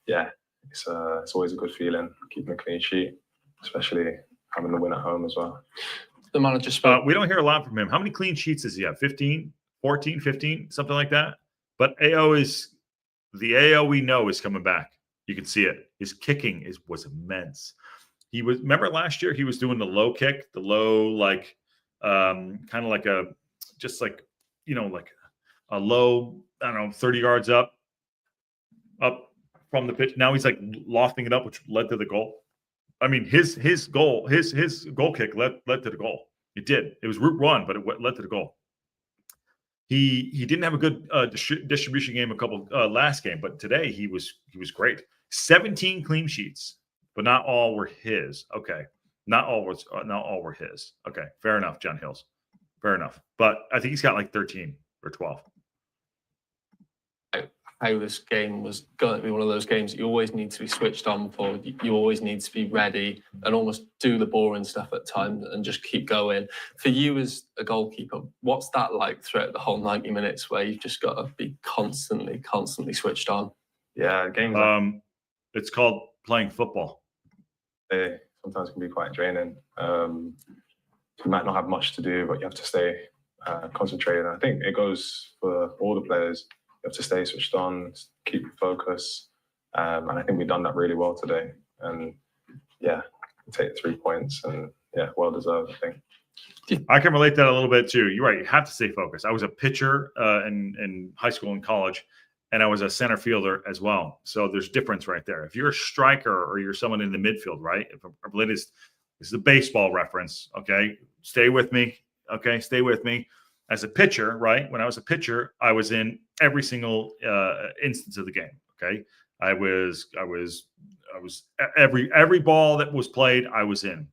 S6: yeah, it's always a good feeling keeping a clean sheet, especially having the win at home as well.
S4: The manager spoke.
S1: We don't hear a lot from him. How many clean sheets does he have? 15, 14, 15, something like that? But the AO we know is coming back. You can see it. His kicking was immense. Remember last year he was doing the low kick, the low, like kind of like like a low, I don't know, 30 yards up from the pitch. Now he's like lofting it up, which led to the goal. I mean, his goal kick led to the goal. It did. It was route one, but it led to the goal. He didn't have a good distribution game last game, but today he was great. 17 clean sheets, but not all were his. Okay, not all were his. Okay, fair enough, John Hills. Fair enough. But I think he's got like 13 or 12.
S4: How this game was going to be one of those games that you always need to be switched on for. You always need to be ready and almost do the boring stuff at times and just keep going. For you as a goalkeeper, what's that like throughout the whole 90 minutes where you've just got to be constantly switched on?
S6: Yeah, games.
S1: It's called playing football.
S6: They sometimes can be quite draining. You might not have much to do, but you have to stay concentrated. And I think it goes for all the players. You have to stay switched on, keep your focus. And I think we've done that really well today. And yeah, take 3 points and yeah, well deserved, I think.
S1: I can relate that a little bit too. You're right. You have to stay focused. I was a pitcher in high school and college, and I was a center fielder as well. So there's difference right there. If you're a striker or you're someone in the midfield, right? This is a baseball reference. Okay. Stay with me. Okay. Stay with me. As a pitcher, right? When I was a pitcher, I was in every single instance of the game. Okay, I was every ball that was played, I was in.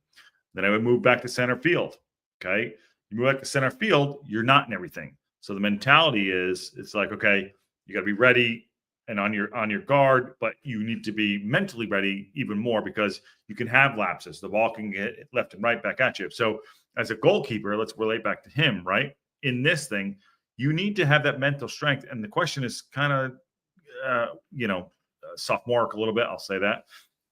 S1: Then I would move back to center field. Okay, you move back to center field, you're not in everything. So the mentality is, it's like, okay, you got to be ready and on your guard, but you need to be mentally ready even more because you can have lapses. The ball can get left and right back at you. So as a goalkeeper, let's relate back to him, right? In this thing, you need to have that mental strength. And the question is kind of, sophomoric a little bit. I'll say that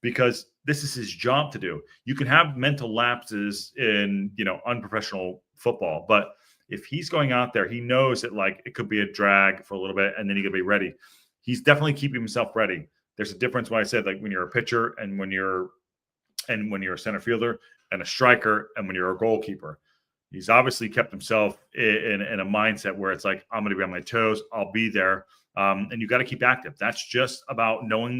S1: because this is his job to do. You can have mental lapses in, unprofessional football, but if he's going out there, he knows that like it could be a drag for a little bit and then he could be ready. He's definitely keeping himself ready. There's a difference when I said like when you're a pitcher and when you're a center fielder and a striker and when you're a goalkeeper. He's obviously kept himself in a mindset where it's like, I'm going to be on my toes. I'll be there. And you got to keep active. That's just about knowing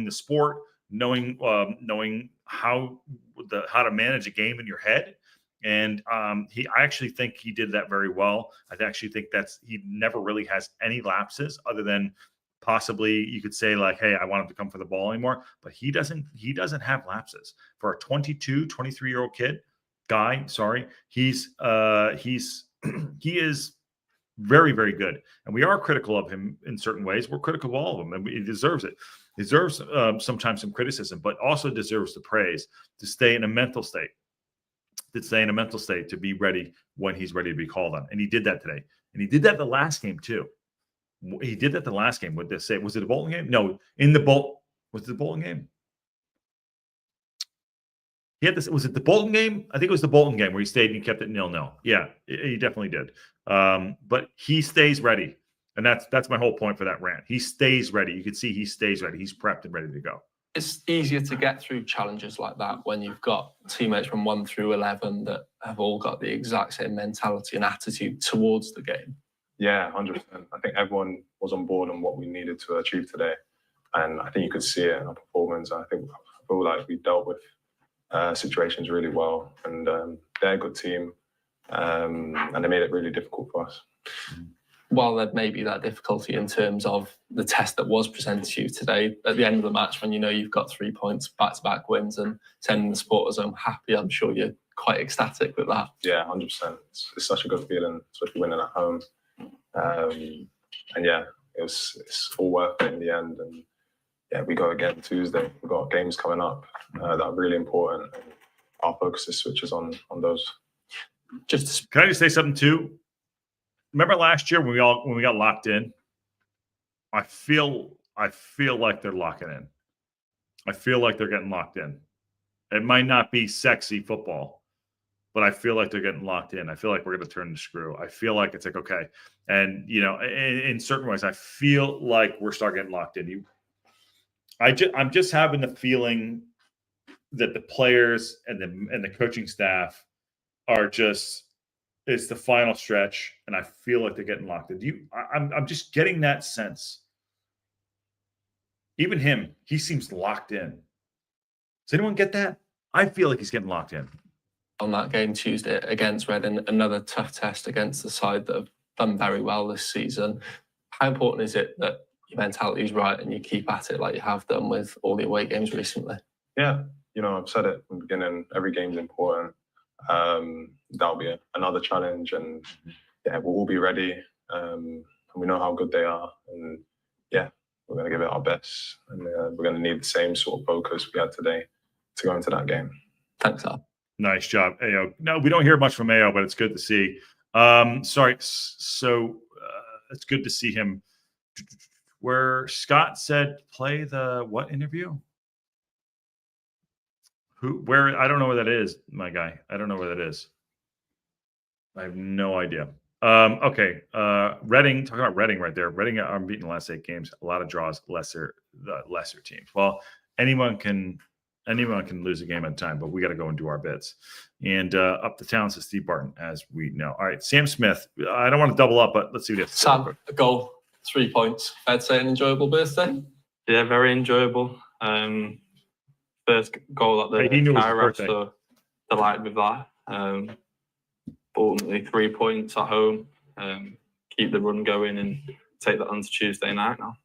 S1: the sport, knowing how to manage a game in your head. And I actually think he did that very well. I actually think he never really has any lapses other than possibly you could say like, hey, I want him to come for the ball anymore. But he doesn't have lapses. For a 22, 23-year-old he is very, very good. And we are critical of him in certain ways. We're critical of all of him, and he deserves it. He deserves sometimes some criticism, but also deserves the praise to stay in a mental state, to be ready when he's ready to be called on. And he did that today. And he did that the last game too. He did that the last game. What did they say? Was it a Bolton game? No, was it the Bolton game? He had this. Was it the Bolton game? I think it was the Bolton game where he stayed and he kept it 0-0. Yeah, he definitely did. But he stays ready, and that's my whole point for that rant. He stays ready. You can see he stays ready. He's prepped and ready to go.
S4: It's easier to get through challenges like that when you've got teammates from 1 through 11 that have all got the exact same mentality and attitude towards the game.
S6: Yeah, 100%. I think everyone was on board on what we needed to achieve today, and I think you could see it in our performance. I feel like we dealt with situations really well, and they're a good team, and they made it really difficult for us.
S4: While there may be that difficulty in terms of the test that was presented to you today, at the end of the match, when you know you've got 3 points, back-to-back wins, and sending the supporters home happy, I'm sure you're quite ecstatic with that.
S6: Yeah, 100%. It's such a good feeling, especially winning at home. And yeah, it's all worth it in the end. And yeah, we go again Tuesday. We've got games coming up that are really important. And our focus switches on those.
S1: Can I just say something too? Remember last year when we got locked in? I feel like they're locking in. I feel like they're getting locked in. It might not be sexy football, but I feel like they're getting locked in. I feel like we're going to turn the screw. I feel like it's like, okay. And, in certain ways, I feel like we're starting getting locked in. I'm just having the feeling that the players and the coaching staff are just, it's the final stretch, and I feel like they're getting locked in. I'm just getting that sense. Even him, he seems locked in. Does anyone get that? I feel like he's getting locked in.
S4: On that game Tuesday against Reading, another tough test against the side that have done very well this season. How important is it that your mentality is right and you keep at it like you have done with all the away games recently?
S6: Yeah, I've said it from the beginning. Every game's important. That'll be another challenge, and yeah, we'll all be ready. And we know how good they are, and yeah, we're going to give it our best, and we're going to need the same sort of focus we had today to go into that game.
S4: Thanks, Al.
S1: Nice job, Ao. No, we don't hear much from Ao, but it's good to see. Sorry, so it's good to see him. Where Scott said, play the what interview? Where? I don't know where that is, my guy. I don't know where that is. I have no idea. Okay. Reading, talking about Reading right there. Reading are unbeaten the last 8 games. A lot of draws, the lesser teams. Well, anyone can lose a game at a time, but we got to go and do our bits. And up the town, says Steve Barton, as we know. All right, Sam Smith. I don't want to double up, but let's see what
S4: Sam, a goal, 3 points. I'd say an enjoyable birthday.
S3: Yeah, very enjoyable. First goal at the Cae Ras, so delighted with that. Ultimately 3 points at home. Keep the run going and take that on to Tuesday night now.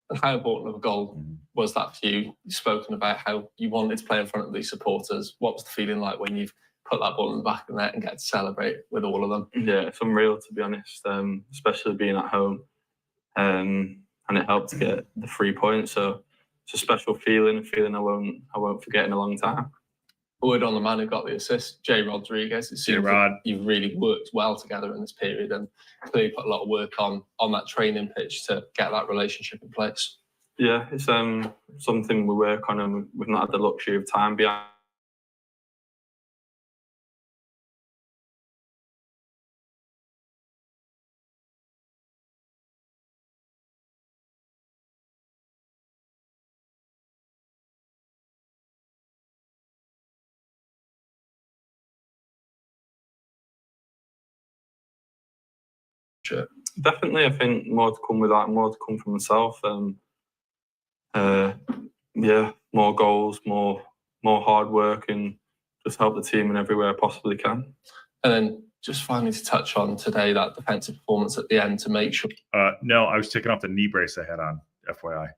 S4: And how important of a goal was that for you? You've spoken about how you wanted to play in front of these supporters. What was the feeling like when you've put that ball in the back of the net and get to celebrate with all of them?
S3: Yeah, it's unreal, to be honest, especially being at home. And it helped to get the 3 points. So it's a special feeling, I won't forget in a long time.
S4: Word on the man who got the assist, Jay Rodriguez. It seems that you've really worked well together in this period and clearly put a lot of work on that training pitch to get that relationship in place.
S3: Yeah, it's something we work on, and we've not had the luxury of time behind.
S4: Sure.
S3: Definitely, I think more to come with that, more to come from myself. Yeah, more goals, more hard work, and just help the team in every way I possibly can.
S4: And then just finally to touch on today, that defensive performance at the end to make sure.
S1: No, I was taking off the knee brace I had on, FYI.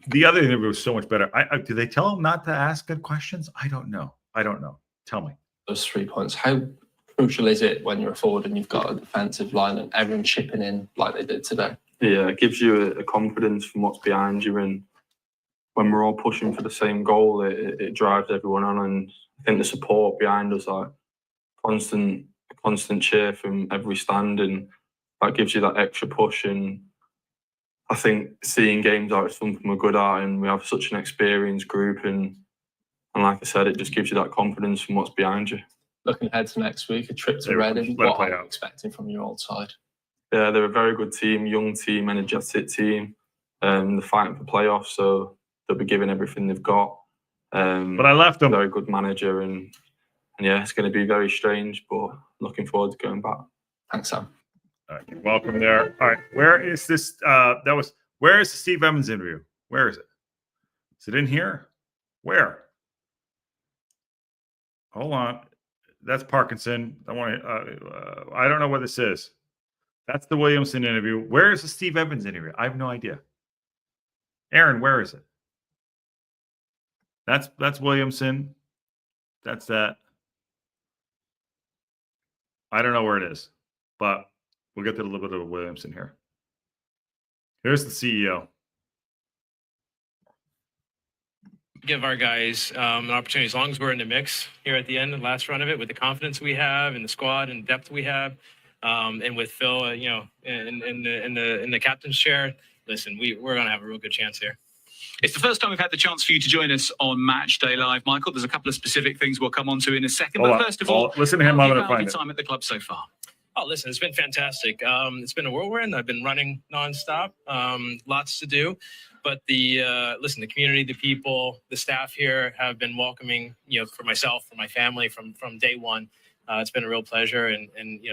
S1: The other interview was so much better. Did they tell him not to ask good questions? I don't know. Tell me.
S4: Those 3 points. How crucial is it when you're a forward and you've got a defensive line and everyone chipping in like they did today?
S3: Yeah, it gives you a confidence from what's behind you, and when we're all pushing for the same goal, it drives everyone on. And I think the support behind us, like constant cheer from every stand, and that gives you that extra push. And I think seeing games out is something we're good at, and we have such an experienced group, and like I said, it just gives you that confidence from what's behind you.
S4: Looking ahead to next week, a trip to Reading, what are you expecting from your old side?
S3: Yeah, they're a very good team, young team, energetic team. They're fighting for playoffs, so they'll be giving everything they've got.
S1: But I left them.
S3: Very good manager, and yeah, it's going to be very strange, but looking forward to going back.
S4: Thanks, Sam.
S1: All right, you're welcome there. All right, where is this? Where is the Steve Evans interview? Where is it? Is it in here? Where? Hold on. That's Parkinson. I don't know what this is. That's the Williamson interview. Where is the Steve Evans interview? I have no idea. Aaron, where is it? That's Williamson. That's that. I don't know where it is, but we'll get to a little bit of Williamson here. Here's the CEO.
S7: Give our guys an opportunity, as long as we're in the mix here at the end, the last run of it, with the confidence we have in the squad and depth we have, and with Phil, in the captain's chair. Listen, we're gonna have a real good chance here.
S8: It's the first time we've had the chance for you to join us on Match Day Live, Michael. There's a couple of specific things we'll come on to in a second. But first of all,
S1: listen to him. I'm going to find
S8: your
S1: it.
S8: time at the club so far.
S7: Oh, listen, it's been fantastic. It's been a whirlwind. I've been running nonstop. Lots to do. But the community, the people, the staff here have been welcoming, for myself, for my family from day one. It's been a real pleasure, and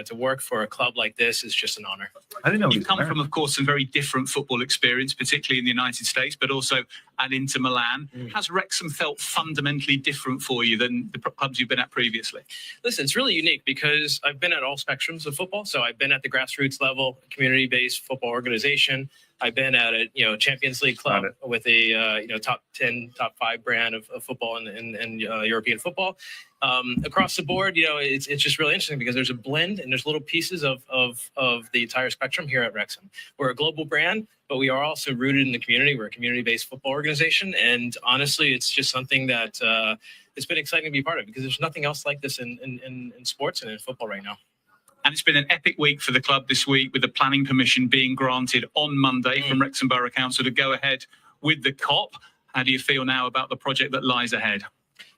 S7: to work for a club like this is just an honor.
S1: I didn't know
S8: You've come from, of course, some very different football experience, particularly in the United States, but also at Inter Milan. Has Wrexham felt fundamentally different for you than the clubs you've been at previously?
S7: Listen, it's really unique because I've been at all spectrums of football. So I've been at the grassroots level, community-based football organization. I've been at a Champions League club with a top 10, top 5 brand of football and European football. Across the board, it's just really interesting because there's a blend and there's little pieces of the entire spectrum here at Wrexham. We're a global brand, but we are also rooted in the community. We're a community-based football organization, and honestly, it's just something that it's been exciting to be part of because there's nothing else like this in sports and in football right now.
S8: And it's been an epic week for the club this week, with the planning permission being granted on Monday from Wrexham Borough Council to go ahead with the COP. How do you feel now about the project that lies ahead?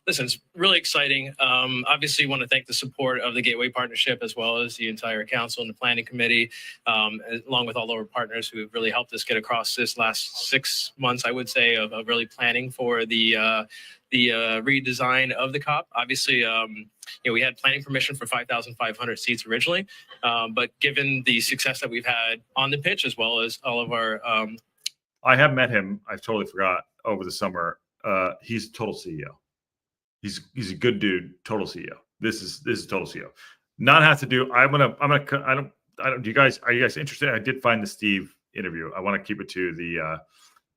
S7: Listen, it's really exciting. Obviously, want to thank the support of the Gateway Partnership as well as the entire council and the planning committee, along with all our partners who have really helped us get across this last 6 months, I would say, of really planning for the redesign of the COP. Obviously, we had planning permission for 5,500 seats originally, but given the success that we've had on the pitch as well as all of our...
S1: I have met him. I totally forgot over the summer. He's a total CEO. He's a good dude. Total CEO. This is total CEO. Not have to do. I don't. Do you guys? Are you guys interested? I did find the Steve interview. I want to keep it to the.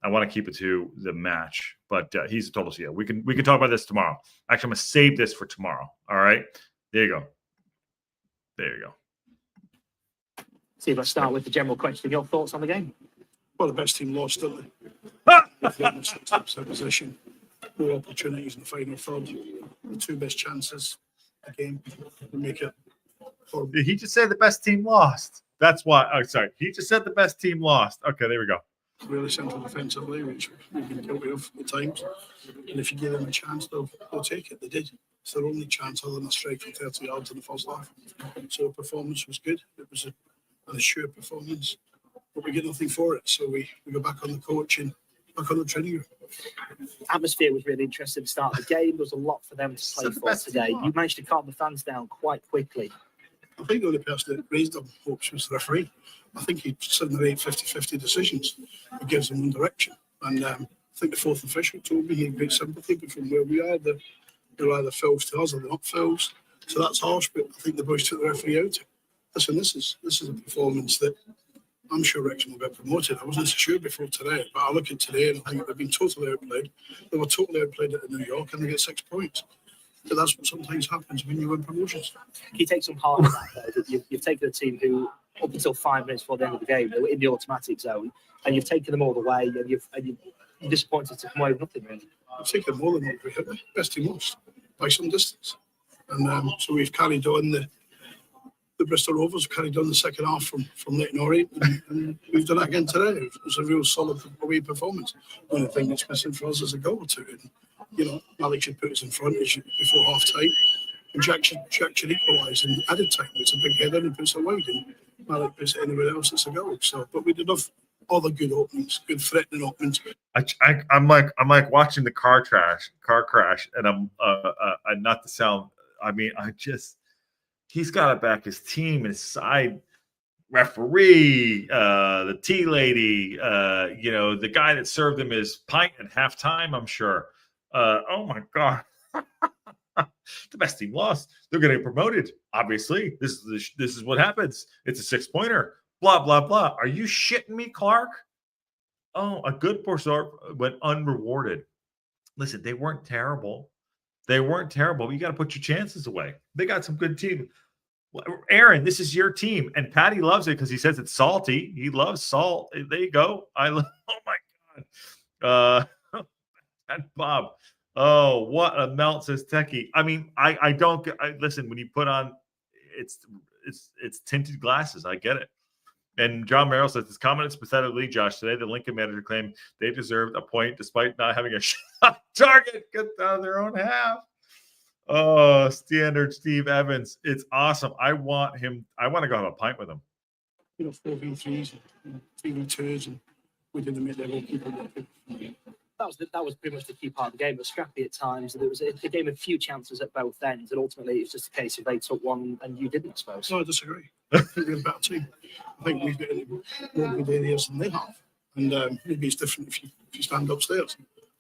S1: I want to keep it to the match, but he's a total CEO. We can talk about this tomorrow. Actually, I'm gonna save this for tomorrow. All right. There you go. There you go.
S9: Steve, let's start with the general question. Your thoughts on the game?
S10: Well, the best team lost, didn't they? Position, more opportunities in the final third. The 2 best chances a game to make it.
S1: Did he just say the best team lost? That's why. Oh, sorry. He just said the best team lost. Okay, there we go.
S10: Really central defensively, which we've been guilty of at times. And if you give them a chance, they'll take it. They did. It's their only chance other than a strike from 30 yards in the first half. So the performance was good. It was an assured performance, but we get nothing for it. So we go back on the coach and back on the training room.
S9: Atmosphere was really interesting at the start of the game. There was a lot for them to play for today. You managed to calm the fans down quite quickly.
S10: I think the only person that raised their hopes was the referee. I think he 7 or 8 50-50 decisions. He gives them one direction. And I think the 4th official told me he had great sympathy, but from where we are, they're either fouls to us or they're not fouls. So that's harsh, but I think the boys took the referee out. Listen, this is a performance that I'm sure Wrexham will get promoted. I wasn't so sure before today, but I look at today and I think they've been totally outplayed. They were totally outplayed at New York and they get 6 points. But that's what sometimes happens when you win promotions.
S9: Can you take some heart in that, though? You've taken a team who, up until 5 minutes before the end of the game, they were in the automatic zone, and you've taken them all the way, and you're disappointed to come away with nothing, really.
S10: I've taken more than what we had. Best team lost by some distance. And so we've carried on the Bristol Rovers carried on the second half from Leighton Orient, and we've done that again today. It was a real solid away performance. The only thing that's missing for us is a goal or two. And, Malik should put us in front before half time. And Jack should equalise in added time. It's a big header and he puts it wide, and Malik puts it anywhere else, it's a goal. So, but we did enough other good openings, good threatening openings.
S1: I'm like watching the car crash, and I'm not to sound. I mean, he's got to back his team, his side referee, the tea lady, the guy that served him his pint at halftime, I'm sure. Oh my God. The best team lost. They're going to get promoted. Obviously, this is what happens. It's a 6-pointer. Blah, blah, blah. Are you shitting me, Clark? Oh, a good pursuit went unrewarded. Listen, they weren't terrible. You got to put your chances away. They got some good team. Aaron, this is your team. And Patty loves it because he says it's salty. He loves salt. There you go. Oh, my God. And Bob. Oh, what a melt, says Techie. I mean, I don't listen, when you put on it's tinted glasses, I get it. And John Merrill says, his comments pathetically, Josh, today the Lincoln manager claimed they deserved a point despite not having a shot target get out of their own half. Oh, standard Steve Evans. It's awesome. I want to go have a pint with him.
S10: 4v3s, 3v2s, and we didn't make their goalkeeper look good.
S9: That was pretty much the key part of the game. It was scrappy at times. There was a game of few chances at both ends, and ultimately it's just a case of they took one and you didn't, I suppose.
S10: No, I disagree. I think we're a better team. I think we've got more good areas than they have. And maybe it's different if you stand upstairs.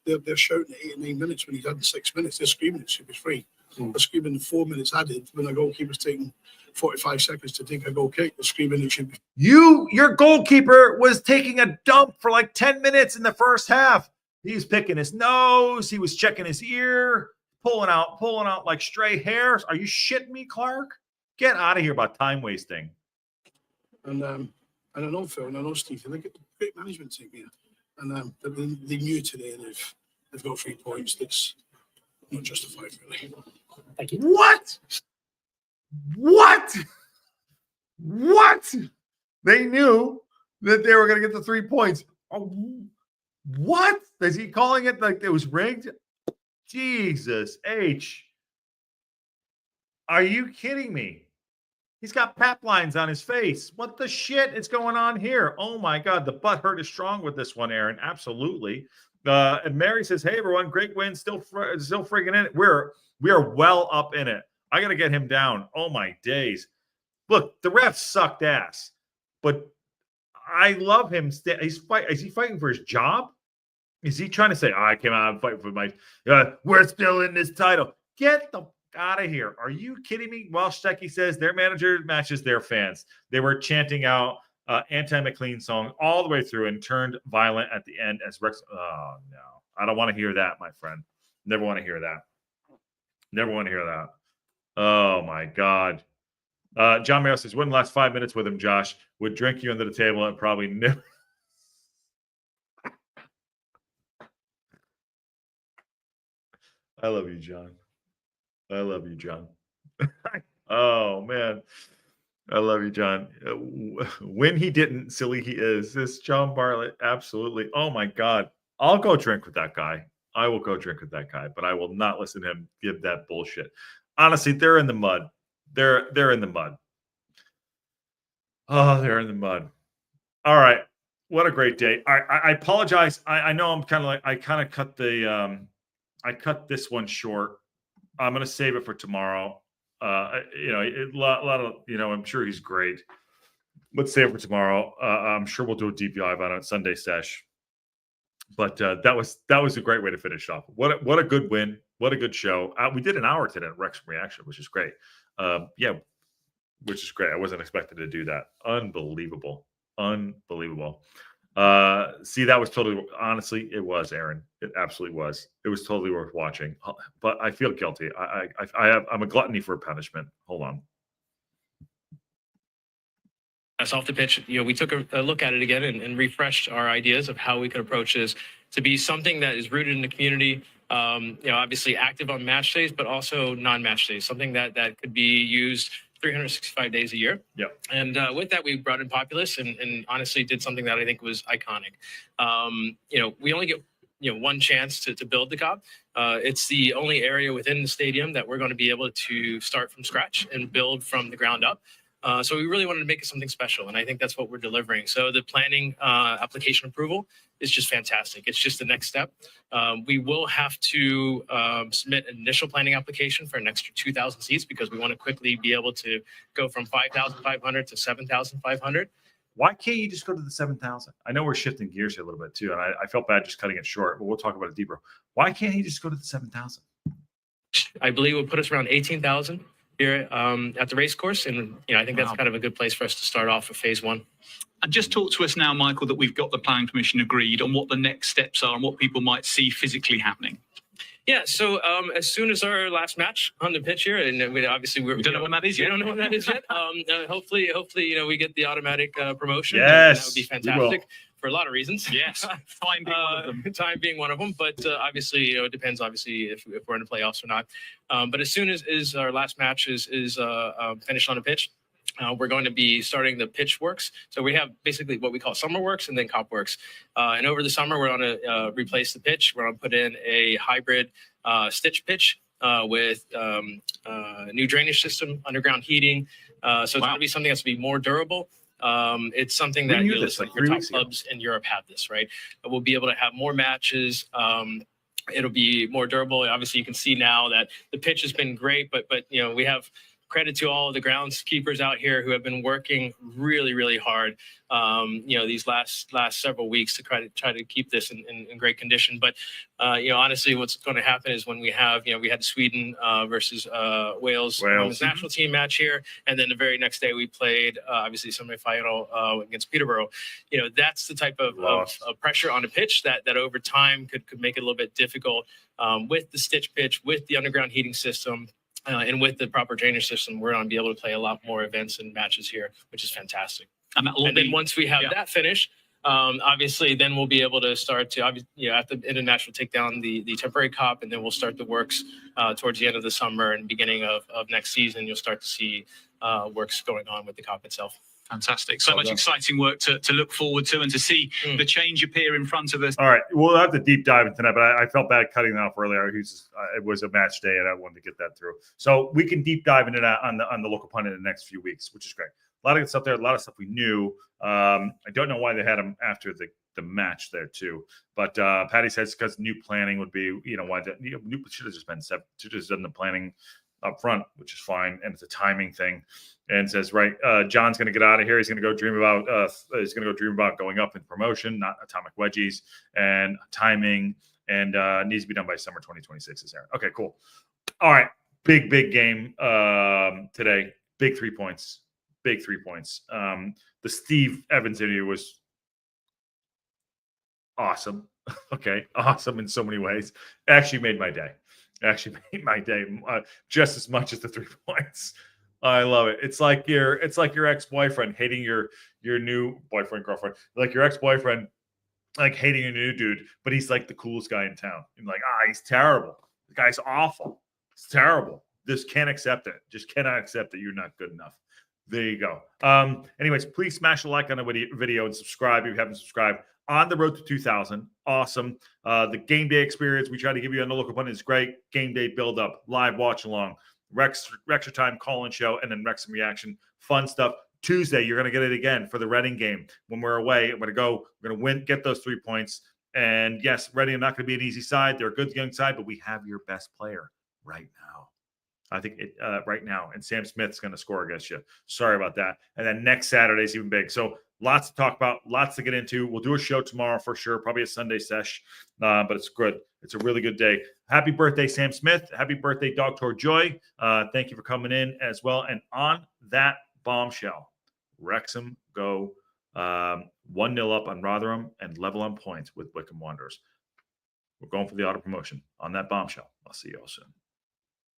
S10: They're shouting at 8 and 9 minutes when he's had 6 minutes. They're screaming it should be free. They're screaming 4 minutes added when a goalkeeper's taking 45 seconds to take a goal kick. They're screaming it should be.
S1: Your goalkeeper was taking a dump for like 10 minutes in the first half. He was picking his nose. He was checking his ear, pulling out like stray hairs. Are you shitting me, Clark? Get out of here about time wasting.
S10: And I know Phil, and I know Steve. They get great management team here, and they knew today they've got 3 points. That's not justified, really.
S9: Thank you.
S1: What? They knew that they were going to get the 3 points. Oh, what? Is he calling it like it was rigged? Jesus H. Are you kidding me? He's got pap lines on his face. What the shit is going on here? Oh my God, the butt hurt is strong with this one, Aaron. Absolutely. And Mary says, "Hey everyone, great win. Still freaking in it. We are well up in it. I got to get him down. Oh my days. Look, the refs sucked ass, but I love him. Is he fighting for his job? Is he trying to say, I came out and fight for my, we're still in this title. Get the out of here. Are you kidding me? Welsh Stecky says their manager matches their fans. They were chanting out anti-McLean song all the way through and turned violent at the end as Rex. Oh, no. I don't want to hear that, my friend. Never want to hear that. Never want to hear that. Oh, my God. John Merrill says, wouldn't last 5 minutes with him, Josh. Would drink you under the table and probably never. I love you, John. I love you, John. Oh, man. I love you, John. When he didn't, silly he is. This John Bartlett, absolutely. Oh, my God. I'll go drink with that guy. I will go drink with that guy, but I will not listen to him give that bullshit. Honestly, they're in the mud. They're in the mud. Oh, they're in the mud. All right. What a great day. I apologize. I know I'm kind of like, I kind of cut the, I cut this one short. I'm going to save it for tomorrow. A lot of, I'm sure he's great. Let's save it for tomorrow. I'm sure we'll do a deep dive on it Sunday sesh. But that was a great way to finish off. What a good win. What a good show. We did an hour today at Wrexham Reaction, which is great. Which is great. I wasn't expected to do that. Unbelievable. See, that was totally, honestly, it was, Aaron. It absolutely was. It was totally worth watching. But I feel guilty. I'm a gluttony for punishment. Hold on.
S7: Us off the pitch, we took a look at it again and refreshed our ideas of how we could approach this to be something that is rooted in the community. Obviously active on match days, but also non-match days. Something that could be used 365 days a year.
S1: Yeah.
S7: And with that, we brought in Populous and honestly did something that I think was iconic. We only get one chance to build the Cobb. It's the only area within the stadium that we're going to be able to start from scratch and build from the ground up. So we really wanted to make it something special, and I think that's what we're delivering. So the planning application approval is just fantastic. It's just the next step. We will have to submit an initial planning application for an extra 2,000 seats because we want to quickly be able to go from 5,500 to 7,500.
S1: Why can't you just go to the 7,000? I know we're shifting gears here a little bit too, and I felt bad just cutting it short, but we'll talk about it deeper. Why can't he just go to the 7,000?
S7: I believe we'll put us around 18,000 here at the race course, and I think that's kind of a good place for us to start off with phase one.
S8: And just talk to us now, Michael, that we've got the planning permission agreed on what the next steps are and what people might see physically happening.
S7: Yeah, so as soon as our last match on the pitch here, and we don't know when that is yet. We don't know when that is yet. Hopefully, we get the automatic promotion.
S1: Yes,
S7: that would be fantastic for a lot of reasons.
S8: Yes, time being one of them.
S7: Time being one of them, but obviously, it depends. Obviously, if we're in the playoffs or not. But as soon as our last match is finished on the pitch, we're going to be starting the pitch works. So we have basically what we call summer works and then cop works. And over the summer, we're going to replace the pitch. We're going to put in a hybrid stitch pitch with new drainage system, underground heating. So it's going to be something that's going to be more durable. It's something that your top clubs in Europe have this, right? We'll be able to have more matches. It'll be more durable. Obviously, you can see now that the pitch has been great, but you know, we have credit to all of the groundskeepers out here who have been working really, really hard, you know, these last several weeks to try to keep this in great condition. But, you know, honestly, what's going to happen is when we have, you know, we had Sweden versus Wales women's national team match here. And then the very next day we played, obviously, semifinal against Peterborough. You know, that's the type of pressure on a pitch that over time could make it a little bit difficult with the stitch pitch, with the underground heating system. And with the proper drainage system, we're going to be able to play a lot more events and matches here, which is fantastic. And then once we have that finished, obviously, then we'll be able to start to, you know, at the international take down the temporary cop, and then we'll start the works towards the end of the summer and beginning of next season. You'll start to see works going on with the cop itself.
S8: Fantastic. So much exciting work to look forward to and to see the change appear in front of us.
S1: All right. We'll have to deep dive into that, but I felt bad cutting that off earlier. It was a match day, and I wanted to get that through. So we can deep dive into that on the local pundit in the next few weeks, which is great. A lot of good stuff there. A lot of stuff we knew. I don't know why they had them after the match there, too. But Patty says because new planning would be, you know, why new should have just been should have just done the planning up front, which is fine, and it's a timing thing. And says, right, John's going to get out of here. He's going to go dream about going up in promotion, not atomic wedgies, and timing, and needs to be done by summer 2026. Is there? Okay, cool. All right, big game today. Big 3 points. Big 3 points. The Steve Evans interview was awesome. Okay, awesome in so many ways. Actually made my day. Just as much as the 3 points. I love it. It's like your ex-boyfriend hating your new boyfriend, girlfriend, like your ex-boyfriend, like hating your new dude, but he's like the coolest guy in town. And like, he's terrible. The guy's awful. It's terrible. Just can't accept it. Just cannot accept that you're not good enough. There you go. Anyways, please smash a like on the video and subscribe if you haven't subscribed. On the road to 2,000. Awesome. The game day experience we try to give you on the local pundit is great. Game day build up, live watch along, Rexer time call-in show, and then Wrexham reaction. Fun stuff. Tuesday, you're going to get it again for the Reading game. When we're away, we're going to win, get those 3 points. And yes, Reading are not going to be an easy side. They're a good young side, but we have your best player right now. I think right now. And Sam Smith's going to score against you. Sorry about that. And then next Saturday is even big. So lots to talk about, lots to get into. We'll do a show tomorrow for sure, probably a Sunday sesh, but it's good. It's a really good day. Happy birthday, Sam Smith. Happy birthday, Dr. Joy. Thank you for coming in as well. And on that bombshell, Wrexham go 1-0 up on Rotherham and level on points with Wycombe Wanderers. We're going for the auto promotion on that bombshell. I'll see you all soon.